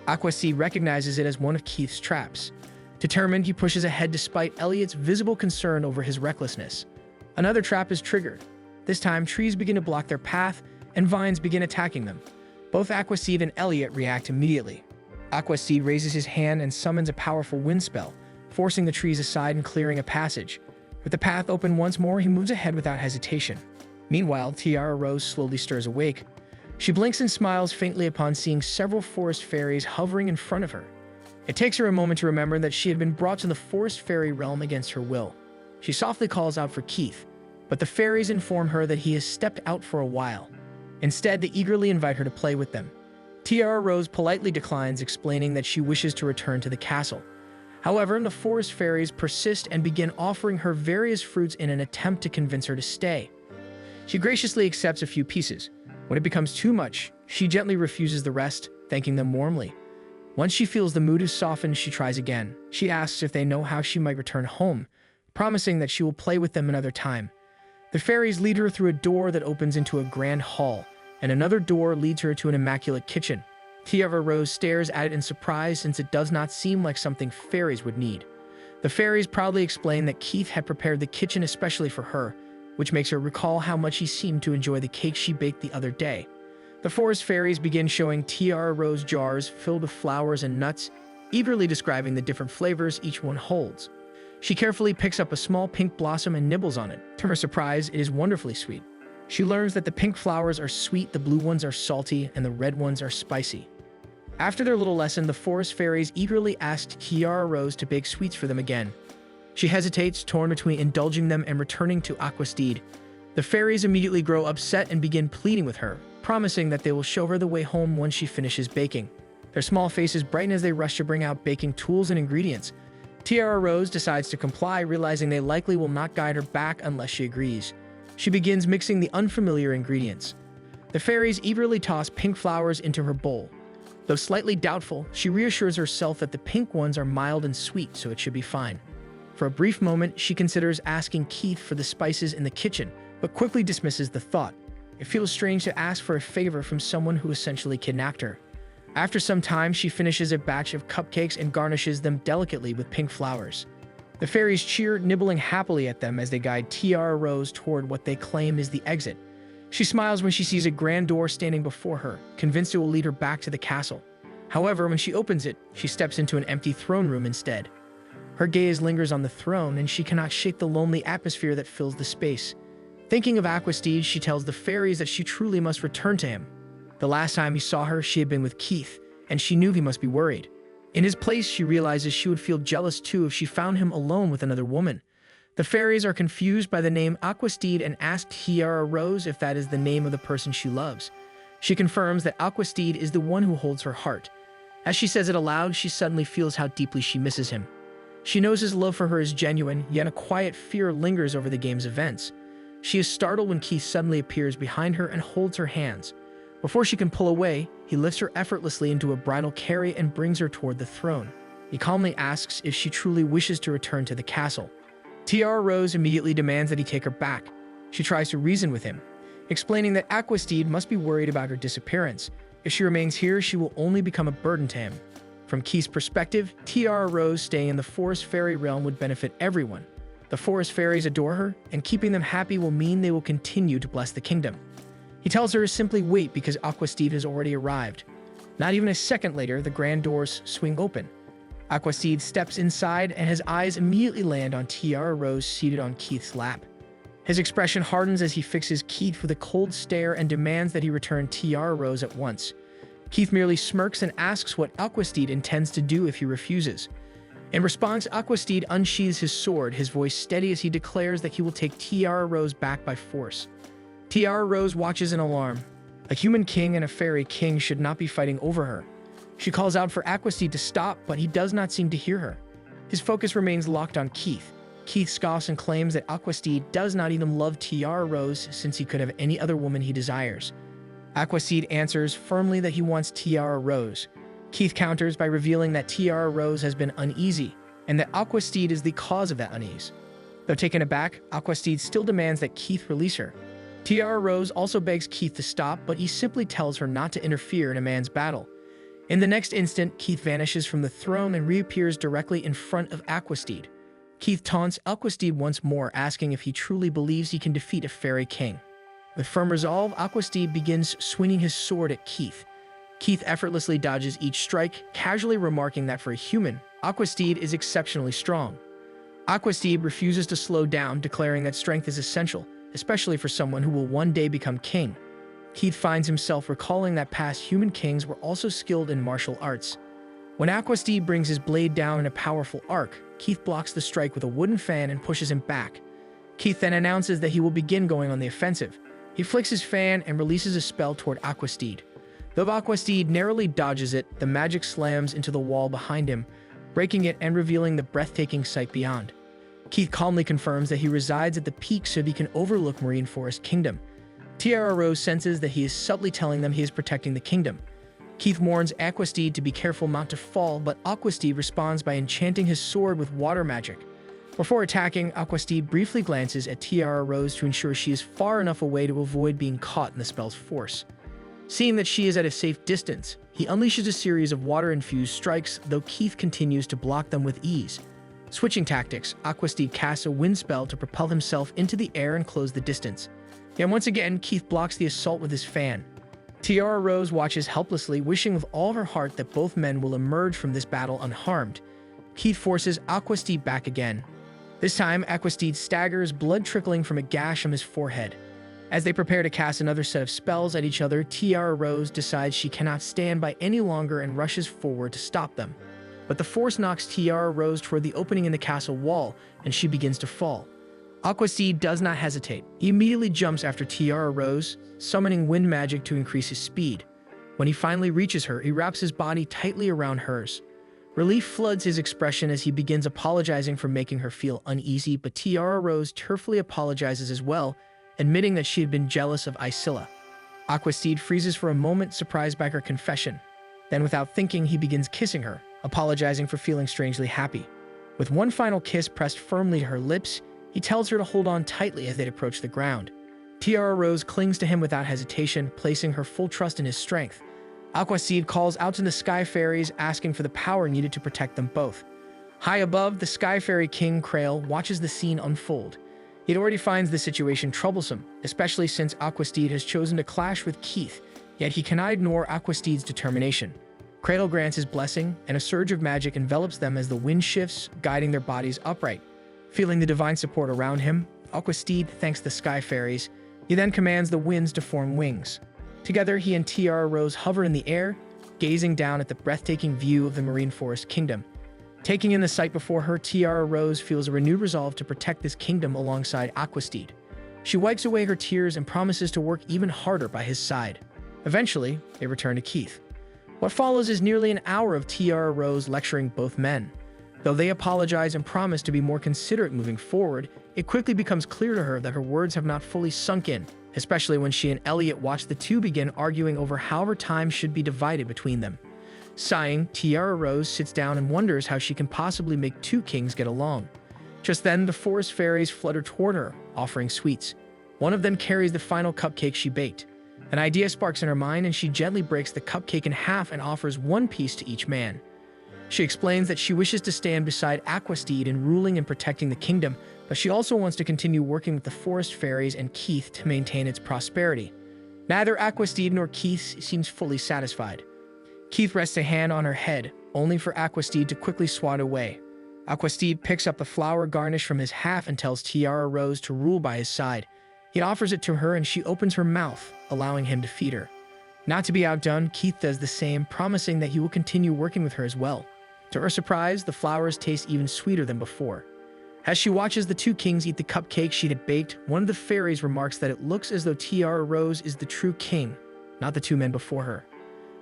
Aquaseed recognizes it as one of Keith's traps. Determined, he pushes ahead despite Elliot's visible concern over his recklessness. Another trap is triggered. This time, trees begin to block their path, and vines begin attacking them. Both Aquaseed and Elliot react immediately. Aquaseed raises his hand and summons a powerful wind spell, forcing the trees aside and clearing a passage. With the path open once more, he moves ahead without hesitation. Meanwhile, Tiara Rose slowly stirs awake. She blinks and smiles faintly upon seeing several forest fairies hovering in front of her. It takes her a moment to remember that she had been brought to the forest fairy realm against her will. She softly calls out for Keith, but the fairies inform her that he has stepped out for a while. Instead, they eagerly invite her to play with them. Tiara Rose politely declines, explaining that she wishes to return to the castle. However, the forest fairies persist and begin offering her various fruits in an attempt to convince her to stay. She graciously accepts a few pieces. When it becomes too much, she gently refuses the rest, thanking them warmly. Once she feels the mood is softened, she tries again. She asks if they know how she might return home, promising that she will play with them another time. The fairies lead her through a door that opens into a grand hall, and another door leads her to an immaculate kitchen. Tiara Rose stares at it in surprise since it does not seem like something fairies would need. The fairies proudly explain that Keith had prepared the kitchen especially for her, which makes her recall how much he seemed to enjoy the cake she baked the other day. The forest fairies begin showing Tiara Rose jars filled with flowers and nuts, eagerly describing the different flavors each one holds. She carefully picks up a small pink blossom and nibbles on it. To her surprise, it is wonderfully sweet. She learns that the pink flowers are sweet, the blue ones are salty, and the red ones are spicy. After their little lesson, the forest fairies eagerly asked Tiara Rose to bake sweets for them again. She hesitates, torn between indulging them and returning to Aquastide. The fairies immediately grow upset and begin pleading with her, promising that they will show her the way home once she finishes baking. Their small faces brighten as they rush to bring out baking tools and ingredients. Tiara Rose decides to comply, realizing they likely will not guide her back unless she agrees. She begins mixing the unfamiliar ingredients. The fairies eagerly toss pink flowers into her bowl. Though slightly doubtful, she reassures herself that the pink ones are mild and sweet, so it should be fine. For a brief moment, she considers asking Keith for the spices in the kitchen, but quickly dismisses the thought. It feels strange to ask for a favor from someone who essentially kidnapped her. After some time, she finishes a batch of cupcakes and garnishes them delicately with pink flowers. The fairies cheer, nibbling happily at them as they guide Tiara Rose toward what they claim is the exit. She smiles when she sees a grand door standing before her, convinced it will lead her back to the castle. However, when she opens it, she steps into an empty throne room instead. Her gaze lingers on the throne, and she cannot shake the lonely atmosphere that fills the space. Thinking of Aquastide, she tells the fairies that she truly must return to him. The last time he saw her, she had been with Keith, and she knew he must be worried. In his place, she realizes she would feel jealous too if she found him alone with another woman. The fairies are confused by the name Aquastide and ask Tiara Rose if that is the name of the person she loves. She confirms that Aquastide is the one who holds her heart. As she says it aloud, she suddenly feels how deeply she misses him. She knows his love for her is genuine, yet a quiet fear lingers over the game's events. She is startled when Keith suddenly appears behind her and holds her hands. Before she can pull away, he lifts her effortlessly into a bridal carry and brings her toward the throne. He calmly asks if she truly wishes to return to the castle. Tiara Rose immediately demands that he take her back. She tries to reason with him, explaining that Aquastide must be worried about her disappearance. If she remains here, she will only become a burden to him. From Keith's perspective, Tiara Rose staying in the forest fairy realm would benefit everyone. The forest fairies adore her, and keeping them happy will mean they will continue to bless the kingdom. He tells her to simply wait because Aquastide has already arrived. Not even a second later, the grand doors swing open. Aquastide steps inside, and his eyes immediately land on Tiara Rose seated on Keith's lap. His expression hardens as he fixes Keith with a cold stare and demands that he return Tiara Rose at once. Keith merely smirks and asks what Aquastide intends to do if he refuses. In response, Aquastide unsheathes his sword, his voice steady as he declares that he will take Tiara Rose back by force. Tiara Rose watches in alarm. A human king and a fairy king should not be fighting over her. She calls out for Aquastide to stop, but he does not seem to hear her. His focus remains locked on Keith. Keith scoffs and claims that Aquastide does not even love Tiara Rose since he could have any other woman he desires. Aquastide answers firmly that he wants Tiara Rose. Keith counters by revealing that Tiara Rose has been uneasy, and that Aquastide is the cause of that unease. Though taken aback, Aquastide still demands that Keith release her. Tiara Rose also begs Keith to stop, but he simply tells her not to interfere in a man's battle. In the next instant, Keith vanishes from the throne and reappears directly in front of Aquastide. Keith taunts Aquastide once more, asking if he truly believes he can defeat a fairy king. With firm resolve, Aquastide begins swinging his sword at Keith. Keith effortlessly dodges each strike, casually remarking that for a human, Aquastide is exceptionally strong. Aquastide refuses to slow down, declaring that strength is essential, especially for someone who will one day become king. Keith finds himself recalling that past human kings were also skilled in martial arts. When Aquastide brings his blade down in a powerful arc, Keith blocks the strike with a wooden fan and pushes him back. Keith then announces that he will begin going on the offensive. He flicks his fan and releases a spell toward Aquastide. Though Aquastide narrowly dodges it, the magic slams into the wall behind him, breaking it and revealing the breathtaking sight beyond. Keith calmly confirms that he resides at the peak so he can overlook Marine Forest Kingdom. Tiara Rose senses that he is subtly telling them he is protecting the kingdom. Keith warns Aquastide to be careful not to fall, but Aquastide responds by enchanting his sword with water magic. Before attacking, Aquastide briefly glances at Tiara Rose to ensure she is far enough away to avoid being caught in the spell's force. Seeing that she is at a safe distance, he unleashes a series of water-infused strikes, though Keith continues to block them with ease. Switching tactics, Aquastide casts a wind spell to propel himself into the air and close the distance. Yet once again, Keith blocks the assault with his fan. Tiara Rose watches helplessly, wishing with all her heart that both men will emerge from this battle unharmed. Keith forces Aquastide back again. This time, Aquastide staggers, blood trickling from a gash on his forehead. As they prepare to cast another set of spells at each other, Tiara Rose decides she cannot stand by any longer and rushes forward to stop them. But the force knocks Tiara Rose toward the opening in the castle wall, and she begins to fall. Aquaseed does not hesitate. He immediately jumps after Tiara Rose, summoning wind magic to increase his speed. When he finally reaches her, he wraps his body tightly around hers. Relief floods his expression as he begins apologizing for making her feel uneasy, but Tiara Rose tearfully apologizes as well, admitting that she had been jealous of Isilla. Aquaseed freezes for a moment, surprised by her confession. Then, without thinking, he begins kissing her, apologizing for feeling strangely happy. With one final kiss pressed firmly to her lips, he tells her to hold on tightly as they approach the ground. Tiara Rose clings to him without hesitation, placing her full trust in his strength. Aquaseed calls out to the Sky Fairies, asking for the power needed to protect them both. High above, the Sky Fairy King Krail watches the scene unfold. He already finds the situation troublesome, especially since Aquaseed has chosen to clash with Keith, yet he cannot ignore Aquaseed's determination. Krail grants his blessing, and a surge of magic envelops them as the wind shifts, guiding their bodies upright. Feeling the divine support around him, Aquaseed thanks the Sky Fairies. He then commands the winds to form wings. Together, he and Tiara Rose hover in the air, gazing down at the breathtaking view of the Marine Forest Kingdom. Taking in the sight before her, Tiara Rose feels a renewed resolve to protect this kingdom alongside Aquaseed. She wipes away her tears and promises to work even harder by his side. Eventually, they return to Keith. What follows is nearly an hour of Tiara Rose lecturing both men. Though they apologize and promise to be more considerate moving forward, it quickly becomes clear to her that her words have not fully sunk in, especially when she and Elliot watch the two begin arguing over how her time should be divided between them. Sighing, Tiara Rose sits down and wonders how she can possibly make two kings get along. Just then, the forest fairies flutter toward her, offering sweets. One of them carries the final cupcake she baked. An idea sparks in her mind, and she gently breaks the cupcake in half and offers one piece to each man. She explains that she wishes to stand beside Aquaseed in ruling and protecting the kingdom, but she also wants to continue working with the forest fairies and Keith to maintain its prosperity. Neither Aquaseed nor Keith seems fully satisfied. Keith rests a hand on her head, only for Aquaseed to quickly swat away. Aquaseed picks up the flower garnish from his half and tells Tiara Rose to rule by his side. He offers it to her and she opens her mouth, allowing him to feed her. Not to be outdone, Keith does the same, promising that he will continue working with her as well. To her surprise, the flowers taste even sweeter than before. As she watches the two kings eat the cupcake she had baked, one of the fairies remarks that it looks as though Tiara Rose is the true king, not the two men before her.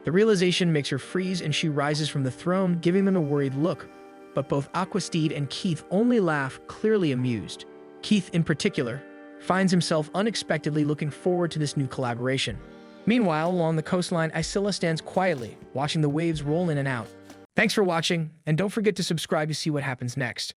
The realization makes her freeze and she rises from the throne, giving them a worried look, but both Aquaseed and Keith only laugh, clearly amused. Keith, in particular, finds himself unexpectedly looking forward to this new collaboration. Meanwhile, along the coastline, Isilla stands quietly, watching the waves roll in and out. Thanks for watching, and don't forget to subscribe to see what happens next.